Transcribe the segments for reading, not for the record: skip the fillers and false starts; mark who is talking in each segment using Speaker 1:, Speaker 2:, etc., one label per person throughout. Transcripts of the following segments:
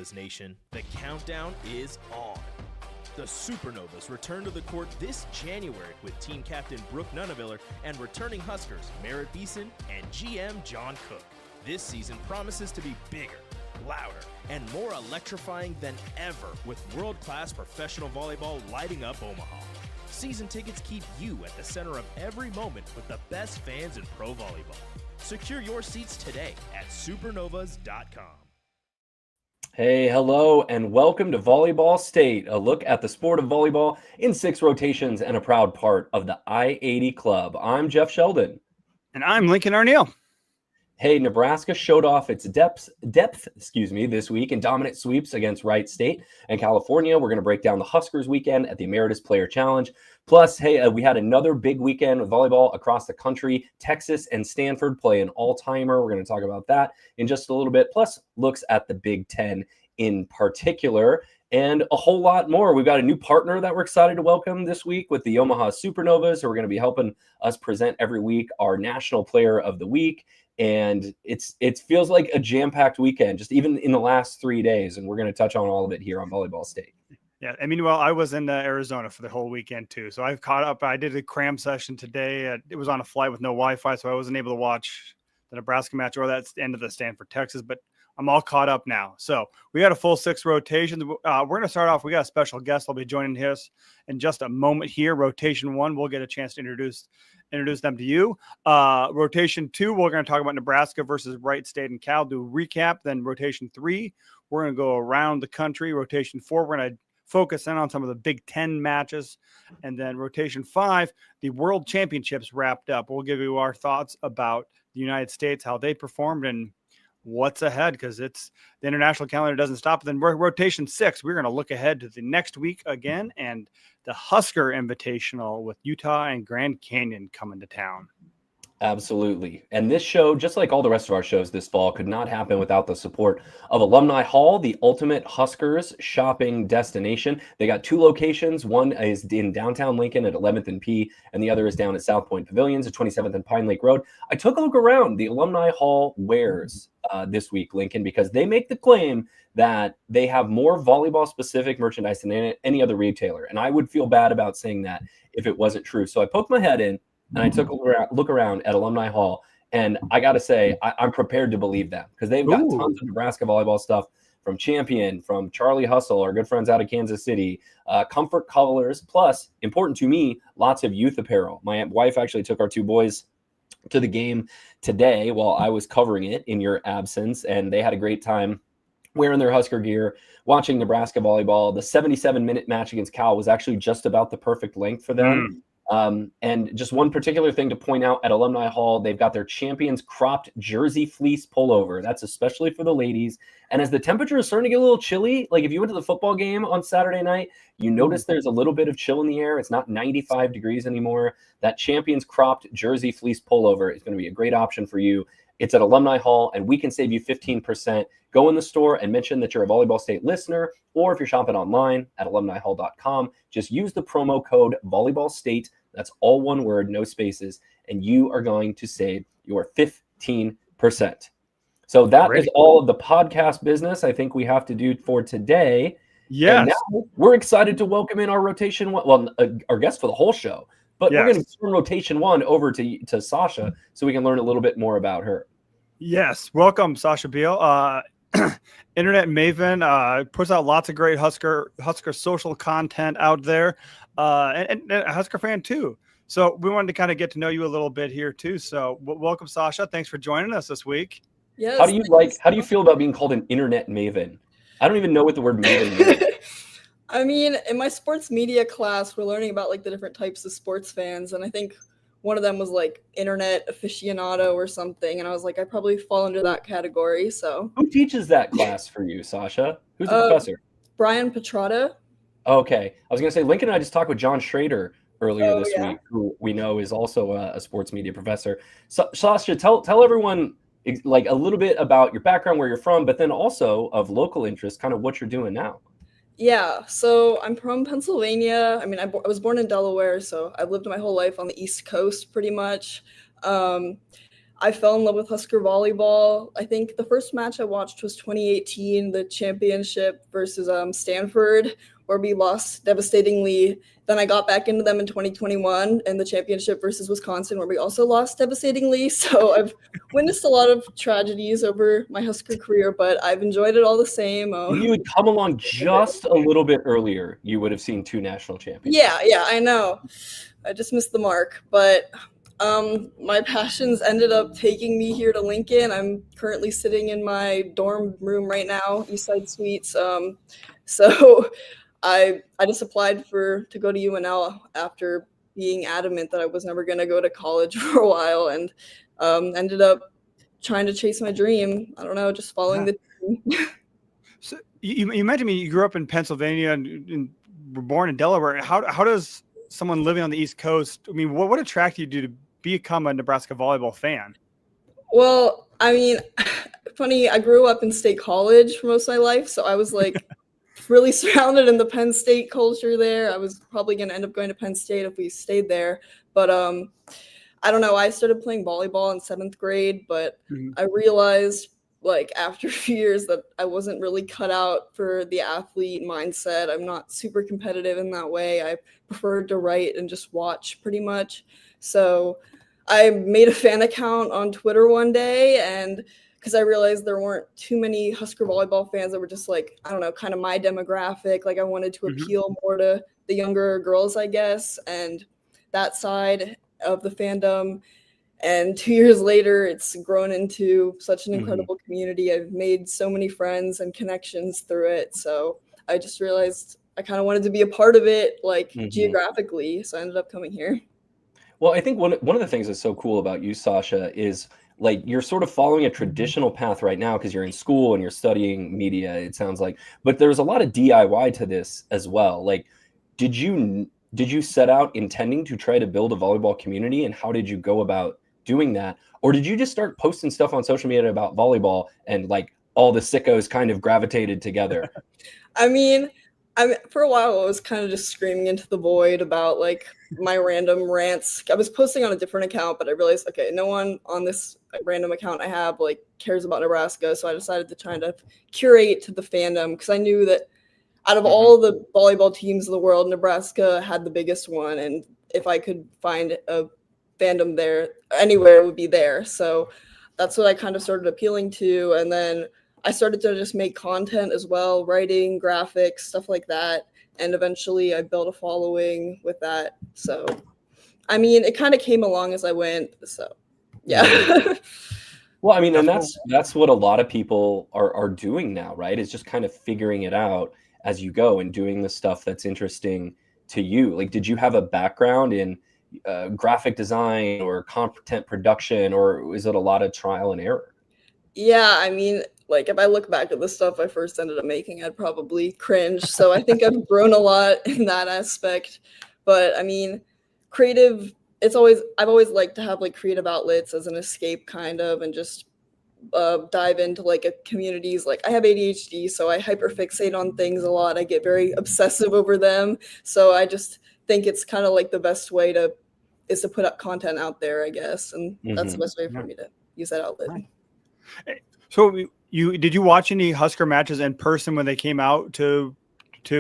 Speaker 1: Supernovas Nation, the countdown is on. The Supernovas return to the court this January with team captain Brooke Nunaviller and returning Huskers Merritt Beeson and GM John Cook. This season promises to be bigger, louder, and more electrifying than ever with world-class professional volleyball lighting up Omaha. Season tickets keep you at the center of every moment with the best fans in pro volleyball. Secure your seats today at supernovas.com.
Speaker 2: Hey, hello, and welcome to Volleyball State, a look at the sport of volleyball in 6 rotations and a proud part of the I-80 Club. I'm Jeff Sheldon.
Speaker 3: And I'm Lincoln Arneal.
Speaker 2: Hey, Nebraska showed off its depth this week in dominant sweeps against Wright State and California. We're going to break down the Huskers weekend at the Ameritas Player Challenge. Plus, hey, we had another big weekend with volleyball across the country. Texas and Stanford play an all-timer. We're going to talk about that in just a little bit. Plus, looks at the Big Ten in particular and a whole lot more. We've got a new partner that we're excited to welcome this week with the Omaha Supernovas, who are going to be helping us present every week our National Player of the Week. And it feels like a jam-packed weekend, just even in the last 3 days. And we're going to touch on all of it here on Volleyball State.
Speaker 3: Yeah, I mean, well, I was in Arizona for the whole weekend too, so I've caught up. I did a cram session today. It was on a flight with no Wi-Fi, so I wasn't able to watch the Nebraska match or that end of the Stanford, Texas. But I'm all caught up now. So we got a full 6 rotations. We're going to start off. We got a special guest. I'll be joining us in just a moment here. Rotation 1, we'll get a chance to introduce them to you. Rotation 2, we're going to talk about Nebraska versus Wright State and Cal. Do a recap. Then rotation 3, we're going to go around the country. Rotation 4, we're going to focus in on some of the Big Ten matches. And then rotation 5, the World Championships wrapped up. We'll give you our thoughts about the United States, how they performed, and what's ahead, because it's the international calendar doesn't stop. Then rotation 6, we're going to look ahead to the next week again and the Husker Invitational with Utah and Grand Canyon coming to town.
Speaker 2: Absolutely. And this show, just like all the rest of our shows this fall, could not happen without the support of Alumni Hall, the ultimate Huskers shopping destination. They got 2 locations. One is in downtown Lincoln at 11th and P, and the other is down at South Point Pavilions at 27th and Pine Lake Road. I took a look around the Alumni Hall wares this week, Lincoln, because they make the claim that they have more volleyball-specific merchandise than any other retailer. And I would feel bad about saying that if it wasn't true. So I poked my head in, and I took a look around at Alumni Hall, and I got to say, I'm prepared to believe that, because they've got tons of Nebraska volleyball stuff from Champion, from Charlie Hustle, our good friends out of Kansas City, Comfort Colors, plus, important to me, lots of youth apparel. My wife actually took our 2 boys to the game today while I was covering it in your absence, and they had a great time wearing their Husker gear, watching Nebraska volleyball. The 77-minute match against Cal was actually just about the perfect length for them. And just one particular thing to point out at Alumni Hall, they've got their Champions cropped jersey fleece pullover. That's especially for the ladies. And as the temperature is starting to get a little chilly, like if you went to the football game on Saturday night, you notice there's a little bit of chill in the air. It's not 95 degrees anymore. That Champions cropped jersey fleece pullover is going to be a great option for you. It's at Alumni Hall, and we can save you 15%. Go in the store and mention that you're a Volleyball State listener, or if you're shopping online at alumnihall.com, just use the promo code Volleyball State. That's all one word, no spaces, and you are going to save your 15%. So that is all of the podcast business I think we have to do for today.
Speaker 3: Yes.
Speaker 2: And now we're excited to welcome in our rotation 1, well, our guest for the whole show. But we're going to turn rotation 1 over to Sasha so we can learn a little bit more about her.
Speaker 3: Yes. Welcome, Sasha Beale. Internet maven, puts out lots of great Husker social content out there, and a Husker fan too. So we wanted to kind of get to know you a little bit here too. So welcome, Sasha. Thanks for joining us this week.
Speaker 4: Yes.
Speaker 2: How do you feel about being called an internet maven? I don't even know what the word maven means.
Speaker 4: I mean, in my sports media class, we're learning about like the different types of sports fans. And I think one of them was like internet aficionado or something. And I was like, I probably fall into that category. So
Speaker 2: who teaches that class for you, Sasha? Who's the professor?
Speaker 4: Brian Petrata.
Speaker 2: Okay. I was going to say, Lincoln and I just talked with John Schrader earlier this week, who we know is also a sports media professor. So, Sasha, tell everyone like a little bit about your background, where you're from, but then also of local interest, kind of what you're doing now.
Speaker 4: Yeah, so I'm from Pennsylvania. I mean, I was born in Delaware, so I've lived my whole life on the East Coast pretty much. I fell in love with Husker volleyball. I think the first match I watched was 2018, the championship versus Stanford, where we lost devastatingly. Then I got back into them in 2021 and the championship versus Wisconsin, where we also lost devastatingly. So I've witnessed a lot of tragedies over my Husker career, but I've enjoyed it all the same.
Speaker 2: If you had come along just a little bit earlier, you would have seen 2 national champions.
Speaker 4: Yeah, I know. I just missed the mark, but my passions ended up taking me here to Lincoln. I'm currently sitting in my dorm room right now, Eastside Suites. So I just applied to go to UNL after being adamant that I was never going to go to college for a while, and ended up trying to chase my dream. I don't know, just following the dream.
Speaker 3: So you mentioned you grew up in Pennsylvania and were born in Delaware. How does someone living on the East Coast, I mean, what attracted you to become a Nebraska volleyball fan?
Speaker 4: Well, I mean, funny, I grew up in State College for most of my life, so I was like really surrounded in the Penn State culture there. I was probably going to end up going to Penn State if we stayed there, but I don't know, I started playing volleyball in 7th grade, but I realized like after a few years that I wasn't really cut out for the athlete mindset. I'm not super competitive in that way. I preferred to write and just watch pretty much. So I made a fan account on Twitter one day, and because I realized there weren't too many Husker volleyball fans that were just like, I don't know, kind of my demographic. Like I wanted to appeal more to the younger girls, I guess, and that side of the fandom. And 2 years later, it's grown into such an incredible community. I've made so many friends and connections through it. So I just realized I kind of wanted to be a part of it, like geographically. So I ended up coming here.
Speaker 2: Well, I think one of the things that's so cool about you, Sasha, is like you're sort of following a traditional path right now because you're in school and you're studying media, it sounds like. But there's a lot of DIY to this as well. Like, did you set out intending to try to build a volleyball community, and how did you go about doing that? Or did you just start posting stuff on social media about volleyball and like all the sickos kind of gravitated together?
Speaker 4: I mean, for a while I was kind of just screaming into the void about like my random rants. I was posting on a different account, but I realized, okay, no one on this random account I have like cares about Nebraska. So I decided to try to curate to the fandom, because I knew that out of all the volleyball teams in the world, Nebraska had the biggest one. And if I could find a fandom there anywhere, it would be there. So that's what I kind of started appealing to. And then I started to just make content as well, writing, graphics, stuff like that. And eventually I built a following with that. So, I mean, it kind of came along as I went. So, yeah.
Speaker 2: Well, I mean, and that's what a lot of people are doing now, right? Is just kind of figuring it out as you go and doing the stuff that's interesting to you. Like, did you have a background in graphic design or content production, or is it a lot of trial and error?
Speaker 4: Yeah, I mean, like if I look back at the stuff I first ended up making, I'd probably cringe. So I think I've grown a lot in that aspect. But I mean, I've always liked to have like creative outlets as an escape kind of, and just dive into like a communities. Like I have ADHD, so I hyperfixate on things a lot. I get very obsessive over them. So I just think it's kind of like the best way to put up content out there, I guess. And that's the best way for me to use that outlet.
Speaker 3: So did you watch any Husker matches in person when they came out to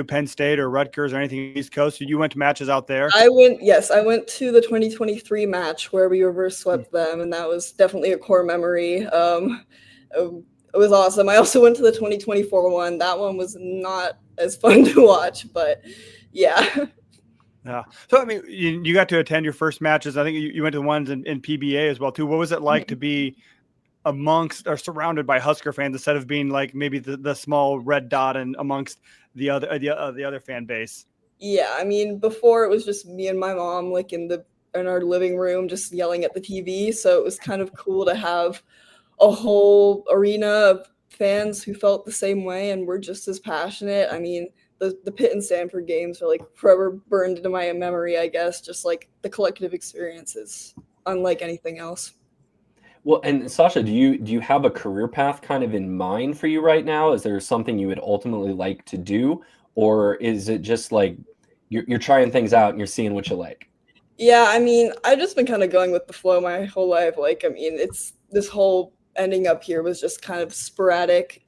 Speaker 3: Penn State or Rutgers or anything East Coast? You went to matches out there?
Speaker 4: I went to the 2023 match where we reverse swept them, and that was definitely a core memory. It was awesome. I also went to the 2024 one. That one was not as fun to watch, but yeah.
Speaker 3: Yeah. So, I mean, you got to attend your first matches. I think you went to the ones in PBA as well, too. What was it like to be amongst or surrounded by Husker fans instead of being like maybe the small red dot and amongst the other fan base?
Speaker 4: Yeah. I mean, before it was just me and my mom, like in our living room, just yelling at the TV. So it was kind of cool to have a whole arena of fans who felt the same way and were just as passionate. I mean, the Pitt and Stanford games are like forever burned into my memory, I guess. Just like the collective experience is unlike anything else.
Speaker 2: Well, and Sasha, do you have a career path kind of in mind for you right now? Is there something you would ultimately like to do, or is it just like you're trying things out and you're seeing what you like?
Speaker 4: Yeah, I mean, I've just been kind of going with the flow my whole life. Like, I mean, it's this whole ending up here was just kind of a sporadic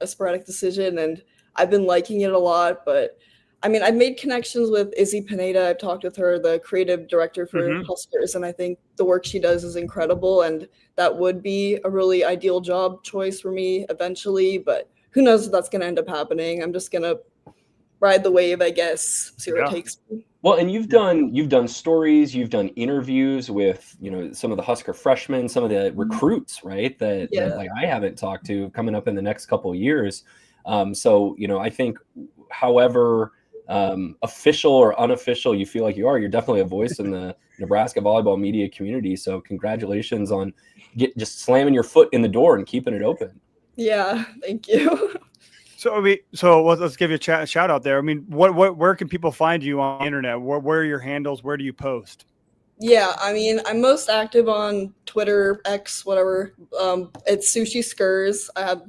Speaker 4: decision, and I've been liking it a lot. But I mean, I've made connections with Izzy Pineda. I've talked with her, the creative director for
Speaker 3: Mm-hmm.
Speaker 4: Huskers, and I think the work she does is incredible, and that would be a really ideal job choice for me eventually. But who knows if that's going to end up happening? I'm just going to ride the wave, I guess, see where it
Speaker 3: Yeah.
Speaker 4: takes me.
Speaker 2: Well, and you've done stories, you've done interviews with, some of the Husker freshmen, some of the recruits, right? That
Speaker 4: Yeah.
Speaker 2: like I haven't talked to coming up in the next couple of years. So, I think however official or unofficial you feel like you're definitely a voice in the Nebraska volleyball media community. So congratulations on just slamming your foot in the door and keeping it open.
Speaker 4: Yeah, thank you.
Speaker 3: So let's give you a shout out there. I mean, where can people find you on the internet? Where are your handles? Where do you post?
Speaker 4: Yeah, I mean, I'm most active on Twitter, X, whatever. It's Sushi Skurs. I have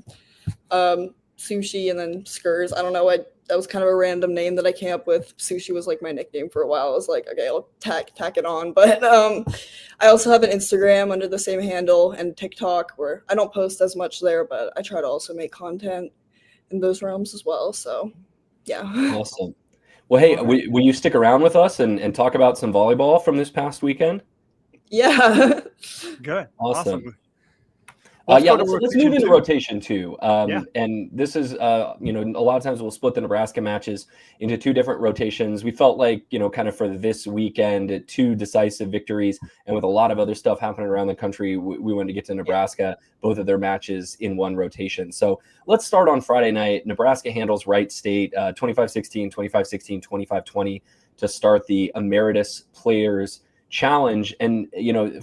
Speaker 4: Sushi and then Skurs. I don't know. That was kind of a random name that I came up with. Sushi was like my nickname for a while. I was like, okay, I'll tack it on. But I also have an Instagram under the same handle and TikTok where I don't post as much there, but I try to also make content in those realms as well. So, yeah.
Speaker 2: Awesome. Well, hey, will you stick around with us and talk about some volleyball from this past weekend?
Speaker 4: Yeah.
Speaker 3: Good.
Speaker 2: Awesome.
Speaker 3: Let's
Speaker 2: let's move into rotation too.
Speaker 3: Yeah.
Speaker 2: And this is, a lot of times we'll split the Nebraska matches into two different rotations. We felt like, kind of for this weekend, 2 decisive victories, and with a lot of other stuff happening around the country, we wanted to get to Nebraska, both of their matches in one rotation. So let's start on Friday night. Nebraska handles Wright State 25-16, 25-16, 25-20 to start the Ameritas Players Challenge. And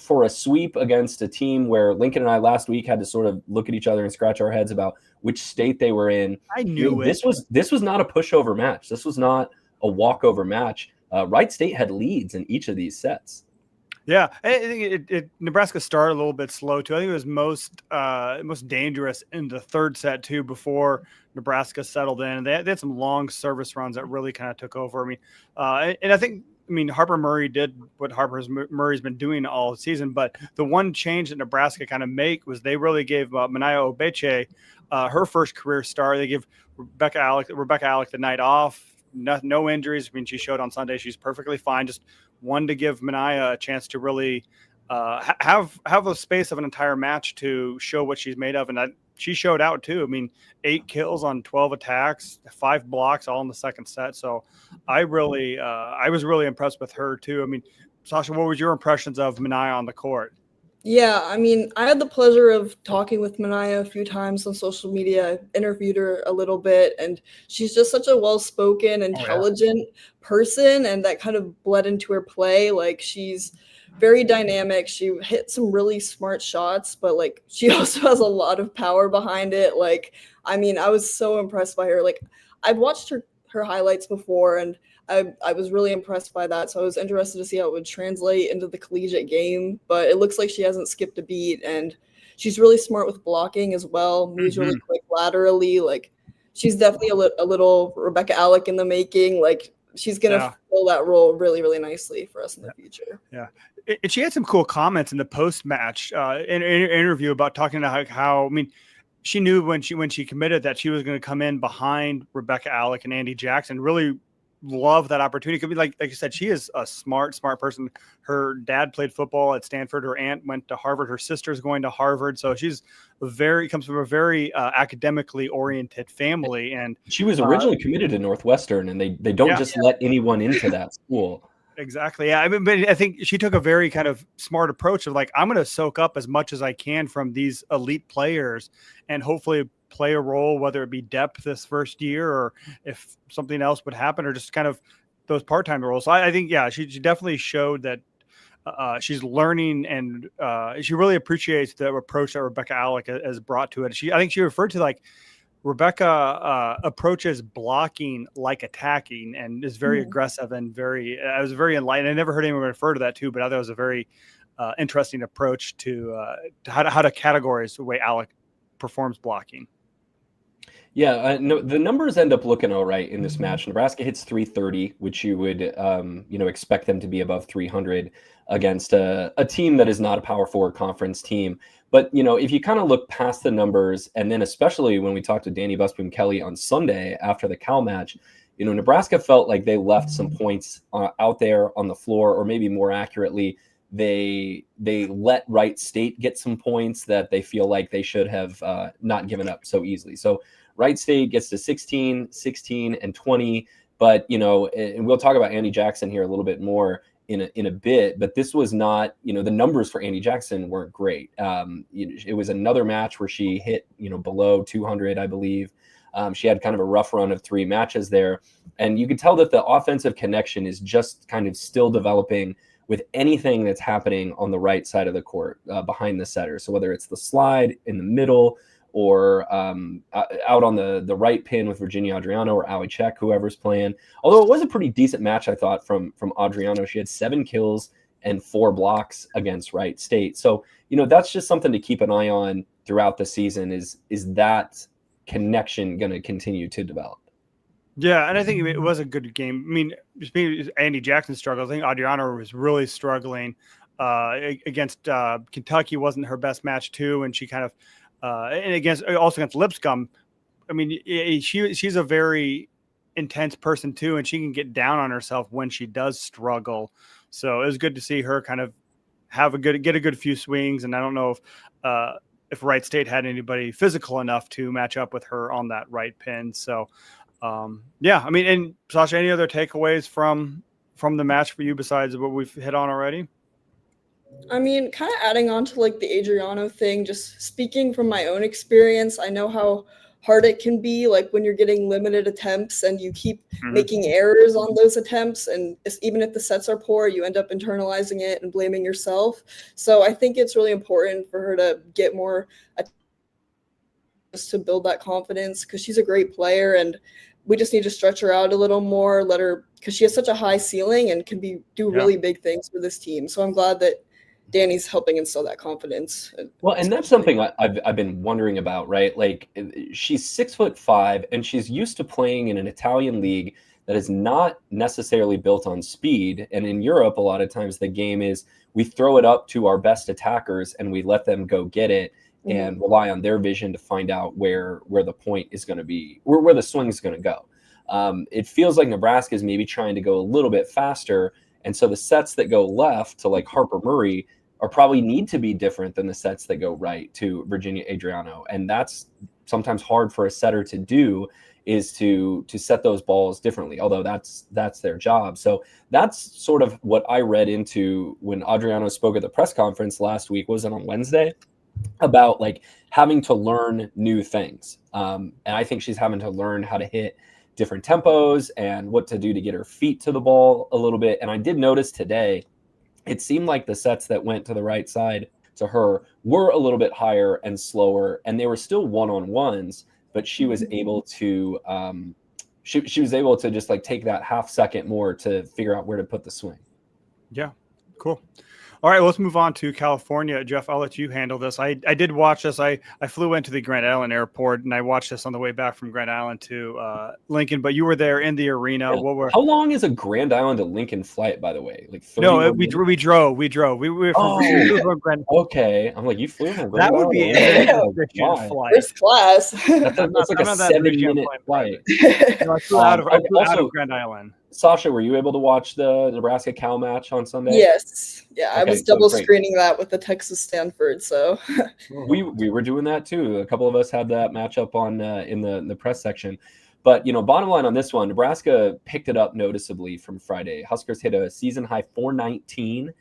Speaker 2: for a sweep against a team where Lincoln and I last week had to sort of look at each other and scratch our heads about which state they were in.
Speaker 3: I knew
Speaker 2: this was not a pushover match. This was not a walkover match. Wright State had leads in each of these sets.
Speaker 3: Yeah, I think Nebraska started a little bit slow too. I think it was most dangerous in the third set too, before Nebraska settled in. They had some long service runs that really kind of took over. And I think Harper Murray did what Murray's been doing all season, but the one change that Nebraska kind of make was they really gave Manaya Obeche her first career start. They give Rebecca Alec the night off, no injuries. She showed on Sunday she's perfectly fine. Just wanted to give Manaya a chance to really have a space of an entire match to show what she's made of, and she showed out too. 8 kills on 12 attacks, 5 blocks, all in the second set. So I was really impressed with her too. Sasha, what was your impressions of Manaya on the court?
Speaker 4: Yeah, I had the pleasure of talking with Manaya a few times on social media. I interviewed her a little bit, and she's just such a well-spoken, intelligent person, and that kind of bled into her play. Like, she's very dynamic. She hit some really smart shots, but like she also has a lot of power behind it. I was so impressed by her. Like, I've watched her highlights before, and I was really impressed by that. So I was interested to see how it would translate into the collegiate game, but it looks like she hasn't skipped a beat, and she's really smart with blocking as well. Moves really quick laterally. Like, she's definitely a little Rebecca Alec in the making. Like, she's going to fill that role really, really nicely for us in the future.
Speaker 3: Yeah. And she had some cool comments in the post-match interview about talking about how she knew when she committed that she was going to come in behind Rebecca Alec and Andy Jackson. Really love that opportunity. Could be like you said, she is a smart person. Her dad played football at Stanford. Her aunt went to Harvard. Her sister's going to Harvard. So she's comes from a very academically oriented family. And
Speaker 2: she was originally committed to Northwestern, and they don't just let anyone into that school.
Speaker 3: Exactly. Yeah. But I think she took a very kind of smart approach of like, I'm going to soak up as much as I can from these elite players and hopefully play a role, whether it be depth this first year or if something else would happen, or just kind of those part-time roles. So I think, she definitely showed that she's learning, and she really appreciates the approach that Rebecca Alec has brought to it. I think she referred to like Rebecca approaches blocking like attacking, and is very aggressive and I was very enlightened. I never heard anyone refer to that too, but I thought it was a very interesting approach to how to categorize the way Alec performs blocking.
Speaker 2: Yeah, no, the numbers end up looking all right in this match. Nebraska hits 330, which you would, expect them to be above 300 against a team that is not a Power Four conference team. But, if you kind of look past the numbers, and then especially when we talked to Danny Busboom Kelly on Sunday after the Cal match, Nebraska felt like they left some points out there on the floor, or maybe more accurately, they let Wright State get some points that they feel like they should have not given up so easily. So Wright State gets to 16, 16, and 20. But, and we'll talk about Andy Jackson here a little bit more in a bit, but this was not, the numbers for Andy Jackson weren't great. It was another match where she hit, below 200, I believe. She had kind of a rough run of 3 matches there. And you could tell that the offensive connection is just kind of still developing with anything that's happening on the right side of the court behind the setter. So whether it's the slide in the middle, or out on the right pin with Virginia Adriano or Ali Check, whoever's playing. Although it was a pretty decent match, I thought, from Adriano. She had 7 kills and 4 blocks against Wright State. So, that's just something to keep an eye on throughout the season is that connection going to continue to develop?
Speaker 3: Yeah, and I think it was a good game. I mean, Andy Jackson struggled. I think Adriano was really struggling against Kentucky. Wasn't her best match too, and she kind of and also against Lipscomb. I mean, she's a very intense person too, and she can get down on herself when she does struggle. So it was good to see her kind of get a good few swings. And I don't know if Wright State had anybody physical enough to match up with her on that right pin. So yeah, I mean, and Sasha, any other takeaways from the match for you besides what we've hit on already?
Speaker 4: I mean, kind of adding on to like the Adriano thing, just speaking from my own experience, I know how hard it can be, like when you're getting limited attempts and you keep making errors on those attempts, and even if the sets are poor, you end up internalizing it and blaming yourself. So I think it's really important for her to get more attempts to build that confidence, because she's a great player, and we just need to stretch her out a little more, let her, because she has such a high ceiling and can do really big things for this team. So I'm glad that Danny's helping instill that confidence.
Speaker 2: Well, and that's something I've been wondering about, right? Like, she's 6'5", and she's used to playing in an Italian league that is not necessarily built on speed. And in Europe, a lot of times the game is we throw it up to our best attackers and we let them go get it and rely on their vision to find out where the point is going to be, where the swing is going to go. It feels like Nebraska is maybe trying to go a little bit faster. And so the sets that go left to like Harper Murray are probably need to be different than the sets that go right to Virginia Adriano. And that's sometimes hard for a setter to do, is to set those balls differently, although that's their job. So that's sort of what I read into when Adriano spoke at the press conference last week, was it on Wednesday, about like having to learn new things. And I think she's having to learn how to hit different tempos and what to do to get her feet to the ball a little bit. And I did notice today, it seemed like the sets that went to the right side to her were a little bit higher and slower, and they were still one-on-ones, but she was able to she was able to just like take that half second more to figure out where to put the swing.
Speaker 3: Yeah, cool. All right, let's move on to California. Jeff, I'll let you handle this. I did watch this. I flew into the Grand Island airport, and I watched this on the way back from Grand Island to Lincoln, but you were there in the arena.
Speaker 2: Yeah. How long is a Grand Island to Lincoln flight, by the way? Like 30
Speaker 3: No, we drove. We were from Grand.
Speaker 2: Okay. I'm like, you flew from Grand
Speaker 3: That would be a flight.
Speaker 4: First class.
Speaker 2: That's like a 7-minute flight.
Speaker 3: No, I flew out of Grand Island.
Speaker 2: Sasha, were you able to watch the Nebraska Cal match on Sunday?
Speaker 4: Yes. Yeah,
Speaker 2: Okay,
Speaker 4: I was double screening that with the Texas Stanford. So
Speaker 2: we were doing that too. A couple of us had that matchup on in the press section. But bottom line on this one, Nebraska picked it up noticeably from Friday. Huskers hit a season high 419.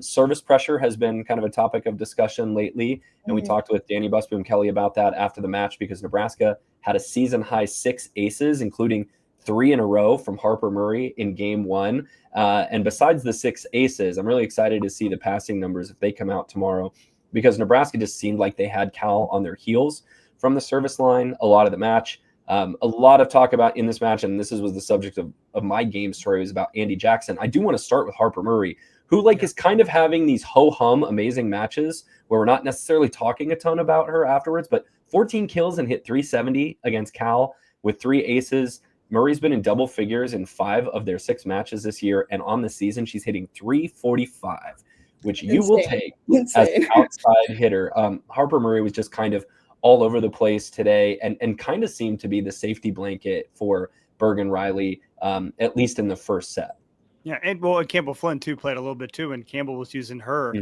Speaker 2: Service pressure has been kind of a topic of discussion lately, and we talked with Danny Busboom Kelly about that after the match, because Nebraska had a season high 6 aces, including 3 in a row from Harper Murray in game 1. And besides the 6 aces, I'm really excited to see the passing numbers if they come out tomorrow, because Nebraska just seemed like they had Cal on their heels from the service line a lot of the match. A lot of talk about in this match, and this was the subject of my game story, was about Andy Jackson. I do want to start with Harper Murray, who like is kind of having these ho-hum amazing matches where we're not necessarily talking a ton about her afterwards, but 14 kills and hit 370 against Cal with 3 aces. Murray's been in double figures in 5 of their 6 matches this year, and on the season she's hitting 345, which you will take as an outside hitter. Harper Murray was just kind of all over the place today and kind of seemed to be the safety blanket for Bergen Riley, at least in the first set.
Speaker 3: Yeah, and Campbell Flynn too played a little bit too, and Campbell was using her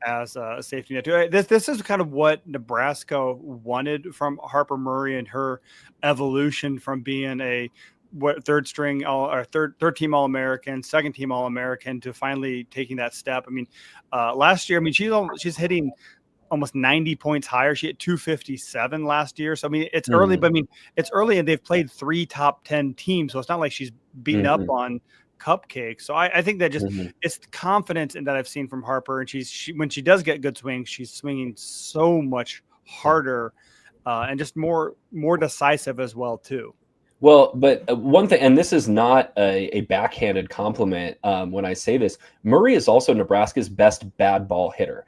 Speaker 3: as a safety net too. This is kind of what Nebraska wanted from Harper Murray and her evolution from being a third team All-American, second team All-American to finally taking that step. I mean, last year, she's hitting almost 90 points higher. She hit 257 last year. So, I mean, it's early, but it's early and they've played 3 top 10 teams. So it's not like she's beaten up on cupcakes. So I think that just it's the confidence in that I've seen from Harper. And she when she does get good swings, she's swinging so much harder and just more decisive as well too.
Speaker 2: Well, but one thing, and this is not a backhanded compliment when I say this, Murray is also Nebraska's best bad ball hitter.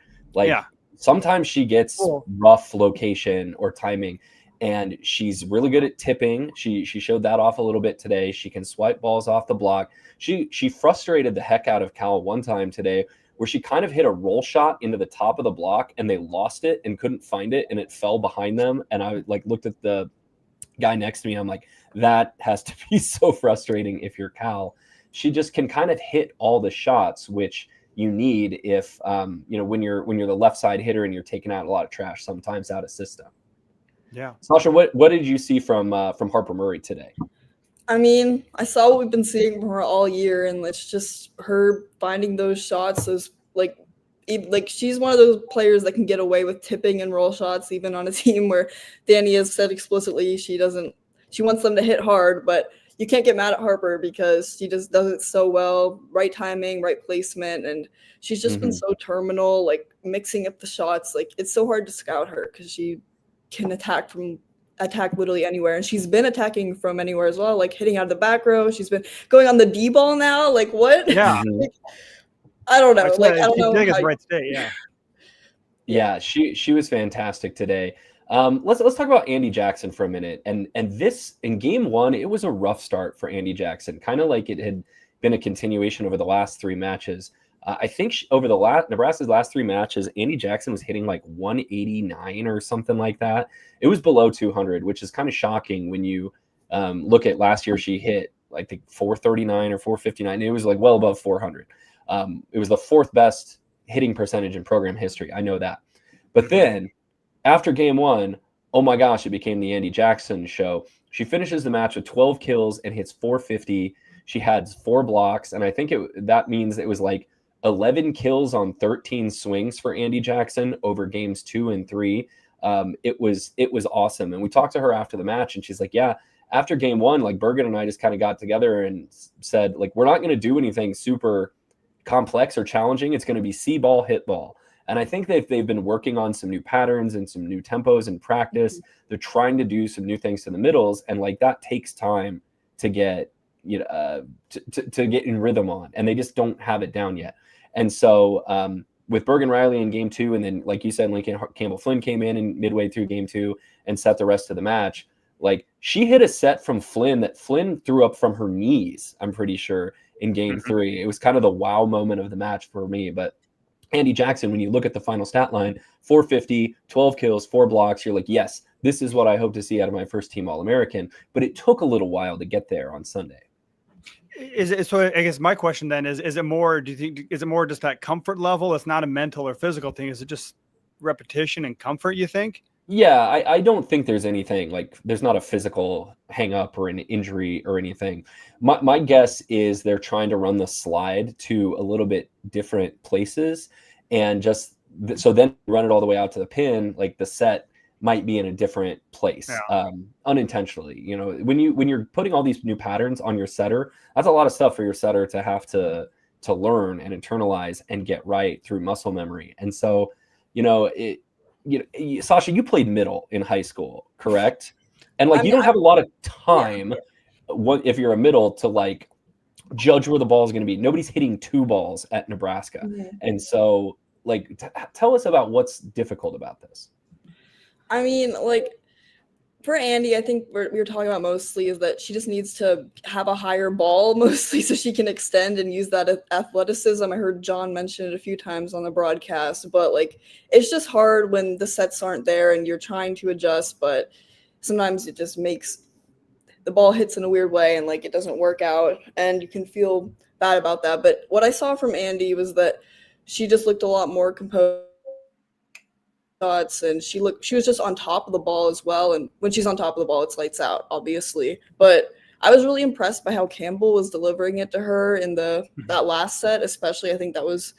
Speaker 2: Sometimes she gets rough location or timing, and she's really good at tipping. She showed that off a little bit today. She can swipe balls off the block. She frustrated the heck out of Cal one time today where she kind of hit a roll shot into the top of the block and they lost it and couldn't find it and it fell behind them. And I looked at the guy next to me. I'm like, that has to be so frustrating if you're Cal. She just can kind of hit all the shots, which you need if when you're the left side hitter and you're taking out a lot of trash sometimes out of system.
Speaker 3: Yeah.
Speaker 2: Sasha, what did you see from Harper Murray today?
Speaker 4: I mean, I saw what we've been seeing from her all year, and it's just her finding those shots. Those like she's one of those players that can get away with tipping and roll shots, even on a team where Danny has said explicitly she wants them to hit hard, but you can't get mad at Harper because she just does it so well. Right timing, right placement, and she's just been so terminal, like mixing up the shots. Like it's so hard to scout her because she can attack literally anywhere, and she's been attacking from anywhere as well, like hitting out of the back row. She's been going on the D ball now. Like what?
Speaker 3: Yeah.
Speaker 4: I don't know. I don't know.
Speaker 3: It's Wright State.
Speaker 2: Yeah. She was fantastic today. Let's talk about Andy Jackson for a minute. And this in game 1, it was a rough start for Andy Jackson, kind of like it had been a continuation over the last 3 matches. I think over Nebraska's last 3 matches, Andy Jackson was hitting like 189 or something like that. It was below 200, which is kind of shocking when you look at last year. She hit like 439 or 459. It was like well above 400. It was the 4th best hitting percentage in program history. I know that. But then after game 1, oh my gosh, it became the Andy Jackson show. She finishes the match with 12 kills and hits 450. She had 4 blocks, and I think that means it was like 11 kills on 13 swings for Andy Jackson over games 2 and 3. It was awesome. And we talked to her after the match, and she's like, yeah, after game 1, like Bergen and I just kind of got together and said, like, we're not going to do anything super complex or challenging. It's going to be see ball, hit ball. And I think they've been working on some new patterns and some new tempos in practice. They're trying to do some new things to the middles, and like that takes time to get to get in rhythm on, and they just don't have it down yet. And so with Bergen Riley in game 2, and then like you said, Lincoln Campbell Flynn came in and midway through game 2 and set the rest of the match. Like she hit a set from Flynn that Flynn threw up from her knees, I'm pretty sure, in game 3. It was kind of the wow moment of the match for me. But Andy Jackson, when you look at the final stat line, 450, 12 kills, 4 blocks, you're like, yes, this is what I hope to see out of my first team All-American. But it took a little while to get there on Sunday.
Speaker 3: So I guess my question then is it more, do you think, is it more just that comfort level? It's not a mental or physical thing. Is it just repetition and comfort, you think?
Speaker 2: Yeah, I don't think there's anything like there's not a physical hang up or an injury or anything. My guess is they're trying to run the slide to a little bit different places, and just so then run it all the way out to the pin, like the set might be in a different place, unintentionally. You know, when you're putting all these new patterns on your setter, that's a lot of stuff for your setter to have to learn and internalize and get right through muscle memory. And so, Sasha, you played middle in high school, correct? And like you don't have a lot of time if you're a middle to like judge where the ball is going to be. Nobody's hitting 2 balls at Nebraska.
Speaker 4: Mhm.
Speaker 2: And so, like, tell us about what's difficult about this.
Speaker 4: I mean, like, for Andy, I think we were talking about mostly is that she just needs to have a higher ball mostly so she can extend and use that athleticism. I heard John mention it a few times on the broadcast, but like it's just hard when the sets aren't there and you're trying to adjust, but sometimes it just makes the ball hits in a weird way and like it doesn't work out and you can feel bad about that. But what I saw from Andy was that she just looked a lot more composed. And she was just on top of the ball as well, and when she's on top of the ball it's lights out, obviously. But I was really impressed by how Campbell was delivering it to her in that last set, especially. I think that was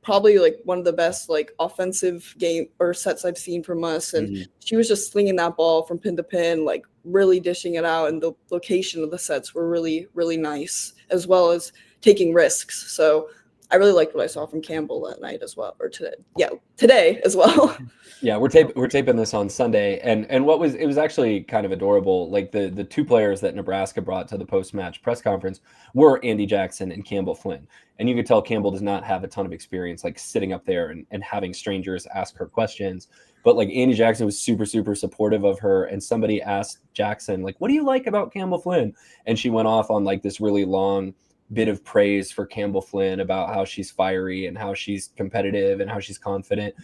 Speaker 4: probably like one of the best like offensive game or sets I've seen from us, and she was just slinging that ball from pin to pin, like really dishing it out, and the location of the sets were really, really nice, as well as taking risks. So I really liked what I saw from Campbell that night as well, or today. Yeah, today as well.
Speaker 2: Yeah, we're taping this on Sunday, and it was actually kind of adorable. Like the 2 players that Nebraska brought to the post-match press conference were Andy Jackson and Campbell Flynn. And you could tell Campbell does not have a ton of experience like sitting up there and having strangers ask her questions. But like Andy Jackson was super, super supportive of her. And somebody asked Jackson, like, what do you like about Campbell Flynn? And she went off on like this really long bit of praise for Campbell Flynn about how she's fiery and how she's competitive and how she's confident.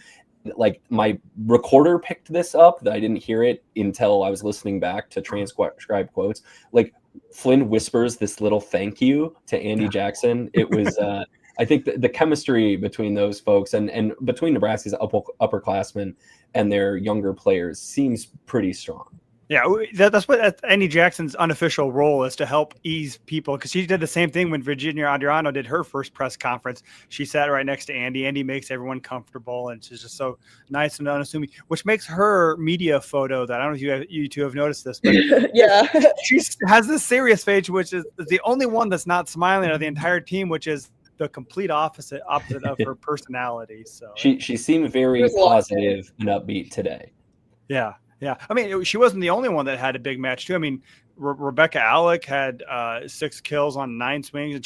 Speaker 2: Like my recorder picked this up, that I didn't hear it until I was listening back to transcribe quotes. Like Flynn whispers this little thank you to Andy Jackson. It was, I think the chemistry between those folks and between Nebraska's upperclassmen and their younger players seems pretty strong.
Speaker 3: Yeah, that's what Andy Jackson's unofficial role is, to help ease people, because she did the same thing when Virginia Adriano did her first press conference. She sat right next to Andy. Andy makes everyone comfortable, and she's just so nice and unassuming, which makes her media photo that I don't know if you two have noticed this, but
Speaker 4: yeah,
Speaker 3: she has this serious face, which is the only one that's not smiling out of the entire team, which is the complete opposite of her personality. So
Speaker 2: she seemed very positive and upbeat today.
Speaker 3: Yeah. Yeah, I mean, she wasn't the only one that had a big match too. I mean, Rebecca Alec had 6 kills on 9 swings, and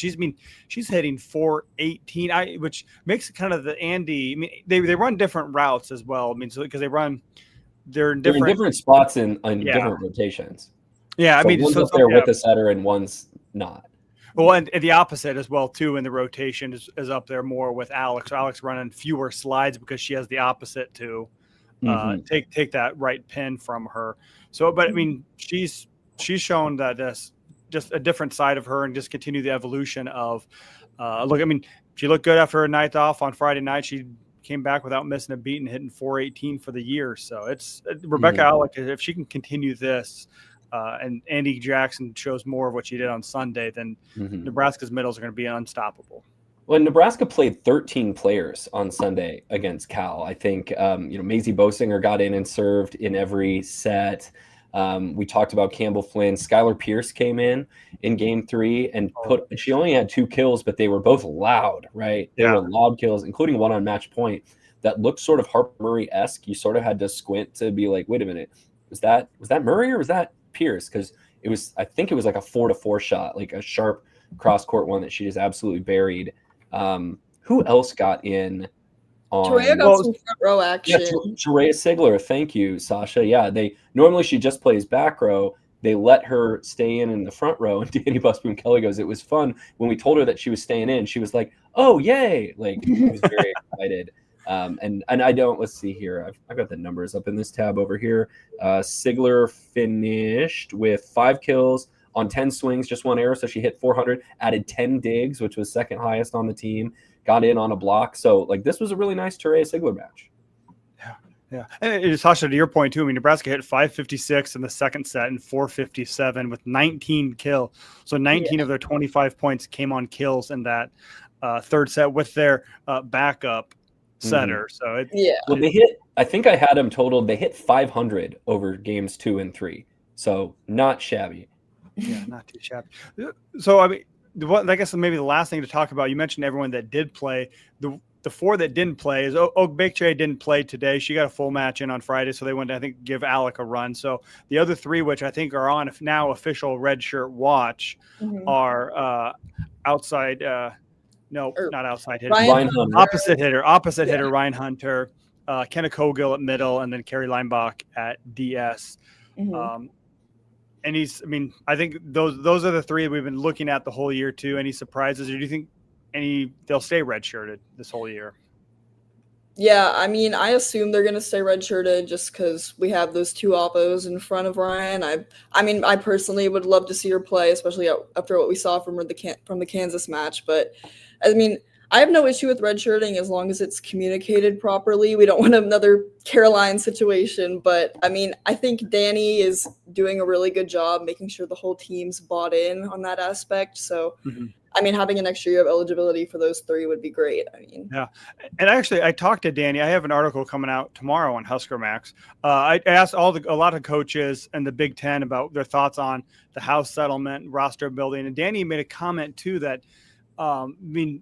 Speaker 3: she's hitting 418, which makes it kind of the Andy. I mean, they run different routes as well. I mean, so because they're in different
Speaker 2: spots in different rotations.
Speaker 3: Yeah, I mean,
Speaker 2: one's up there with the setter and one's not.
Speaker 3: Well, and the opposite as well too. In the rotation is up there more with Alex. So Alex running fewer slides because she has the opposite to. Take that right pin from her. So, but I mean, she's shown that this just a different side of her, and just continue the evolution of look. I mean, she looked good after her night off on Friday night. She came back without missing a beat and hitting 418 for the year. So it's Rebecca Alec. If she can continue this, and Andy Jackson shows more of what she did on Sunday, then Nebraska's middles are going to be unstoppable.
Speaker 2: Well, Nebraska played 13 players on Sunday against Cal. I think, Maisie Bosinger got in and served in every set. We talked about Campbell Flynn. Skylar Pierce came in game 3 and she only had 2 kills, but they were both loud, right? They were loud kills, including one on match point that looked sort of Harper Murray-esque. You sort of had to squint to be like, wait a minute, was that Murray or was that Pierce? Because I think it was like a 4-4 shot, like a sharp cross-court one that she just absolutely buried. Who else got in on
Speaker 4: Torreya got some front row action?
Speaker 2: Yeah, Torreya Sigler. Thank you, Sasha. Yeah, normally she just plays back row. They let her stay in the front row, and Danny Busboom Kelly goes, it was fun. When we told her that she was staying in, she was like, oh, yay. Like, she was very excited. And let's see here. I've got the numbers up in this tab over here. Sigler finished with 5 kills on 10 swings, just 1 error, so she hit 400, added 10 digs, which was second highest on the team, got in on a block. So, like, this was a really nice Torreya Sigler match.
Speaker 3: Yeah. And Sasha, to your point, too, I mean, Nebraska hit 556 in the second set and 457 with 19 kills. So 19 of their 25 points came on kills in that third set with their backup setter. So,
Speaker 2: well, they hit, I think I had them totaled, they hit 500 over games 2 and 3. So, not shabby.
Speaker 3: Yeah, not too shabby. So, I mean, I guess maybe the last thing to talk about, you mentioned everyone that did play. the 4 that didn't play is Ogbekche didn't play today. She got a full match in on Friday, so they went to, I think, give Alec a run. So the other 3, which I think are on now official red shirt watch, are outside. No, not outside hitter.
Speaker 4: Ryan
Speaker 3: Hunter. Opposite hitter Ryan Hunter, Kenna Cogill at middle, and then Carrie Leinbach at DS. And I think those are the 3 we've been looking at the whole year too. Any surprises, or do you think they'll stay redshirted this whole year?
Speaker 4: Yeah, I mean, I assume they're gonna stay redshirted just because we have those 2 oppos in front of Ryan. I personally would love to see her play, especially after what we saw from the Kansas match. But I mean, I have no issue with redshirting as long as it's communicated properly. We don't want another Caroline situation, but I mean, I think Danny is doing a really good job making sure the whole team's bought in on that aspect. So. I mean, having an extra year of eligibility for those 3 would be great. I mean,
Speaker 3: yeah. And actually, I talked to Danny. I have an article coming out tomorrow on Husker Max. I asked a lot of coaches in the Big Ten about their thoughts on the house settlement, roster building. And Danny made a comment too that, redshirting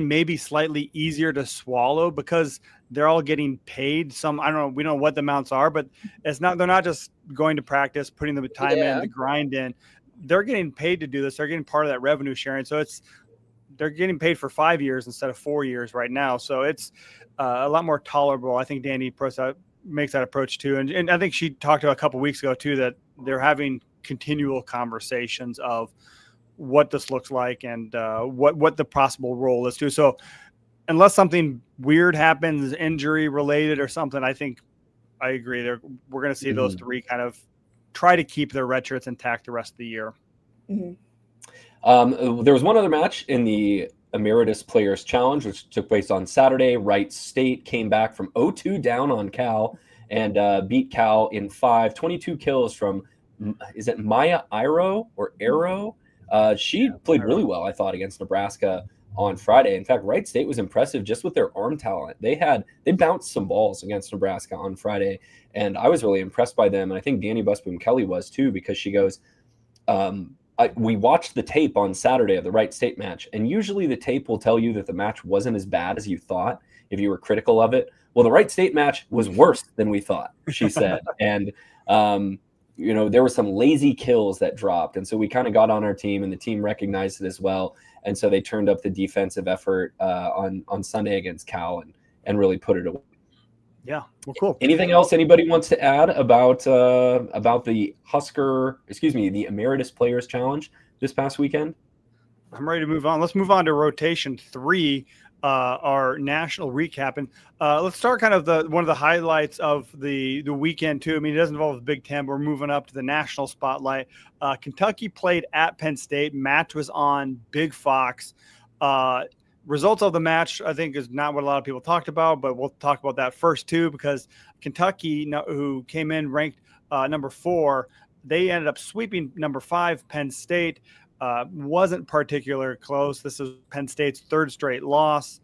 Speaker 3: may be slightly easier to swallow because they're all getting paid. I don't know, we don't know what the amounts are, but they're not just going to practice, putting the time in, the grind in. They're getting paid to do this. They're getting part of that revenue sharing. So they're getting paid for 5 years instead of 4 years right now. So it's a lot more tolerable. I think Danny makes that approach too. And I think she talked about a couple of weeks ago too, that they're having continual conversations of what this looks like and what the possible role is too. So unless something weird happens, injury related or something, I think I agree. We're going to see those 3 kind of try to keep their red shirts intact the rest of the year.
Speaker 2: There was one other match in the Ameritas Players Challenge, which took place on Saturday. Wright State came back from 0-2 down on Cal and beat Cal in 5. 22 kills from, is it Maya Iro or Arrow? She played really well, I thought, against Nebraska on Friday. In fact, Wright State was impressive just with their arm talent. They bounced some balls against Nebraska on Friday, and I was really impressed by them. And I think Danny Busboom Kelly was too, because she goes, we watched the tape on Saturday of the Wright State match, and usually the tape will tell you that the match wasn't as bad as you thought if you were critical of it. Well, the Wright State match was worse than we thought, she said. And there were some lazy kills that dropped. And so we kind of got on our team, and the team recognized it as well. And so they turned up the defensive effort on Sunday against Cal and really put it away.
Speaker 3: Yeah, well, cool.
Speaker 2: Anything else anybody wants to add about the the Ameritas Players Challenge this past weekend?
Speaker 3: I'm ready to move on. Let's move on to rotation 3, our national recap. And let's start kind of one of the highlights of the weekend too. I mean, it doesn't involve the Big Ten, but we're moving up to the national spotlight. Kentucky played at Penn State. Match was on Big Fox. Results of the match, I think, is not what a lot of people talked about, but we'll talk about that first too, because Kentucky, who came in ranked number 4, they ended up sweeping number 5 Penn State. Wasn't particularly close. This is Penn State's 3rd straight loss.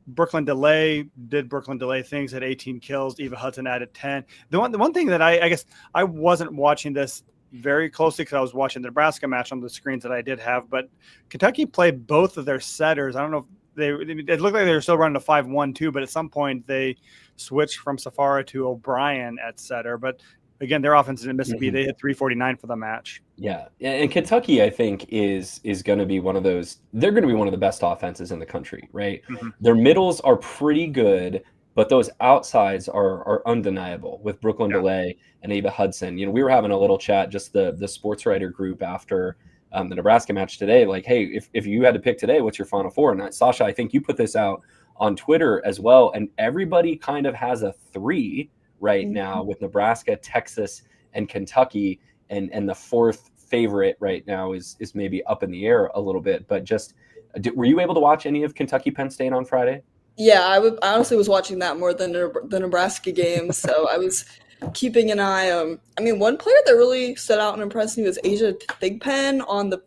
Speaker 3: Brooklyn Delay did Brooklyn Delay things, had 18 kills. Eva Hudson added 10. The one thing that I guess I wasn't watching this very closely because I was watching the Nebraska match on the screens that I did have, but Kentucky played both of their setters. I don't know if it looked like they were still running a 5-1 too, but at some point they switched from Safara to O'Brien at setter. But again, their offense didn't miss a beat. They hit 349 for the match.
Speaker 2: Yeah, and Kentucky, I think, is going to be one of those. They're going to be one of the best offenses in the country, right? Their middles are pretty good, but those outsides are undeniable with Brooklyn Delay and Ava Hudson. We were having a little chat, just the sports writer group after the Nebraska match today. Like, hey, if you had to pick today, what's your Final Four? And Sasha, I think you put this out on Twitter as well, and everybody kind of has a 3 right now with Nebraska, Texas, and Kentucky, and the 4th favorite right now is maybe up in the air a little bit. But just, were you able to watch any of Kentucky Penn State on Friday?
Speaker 4: Yeah, I honestly was watching that more than the Nebraska game, so I was keeping an eye. I mean, one player that really stood out and impressed me was Asia Thigpen on the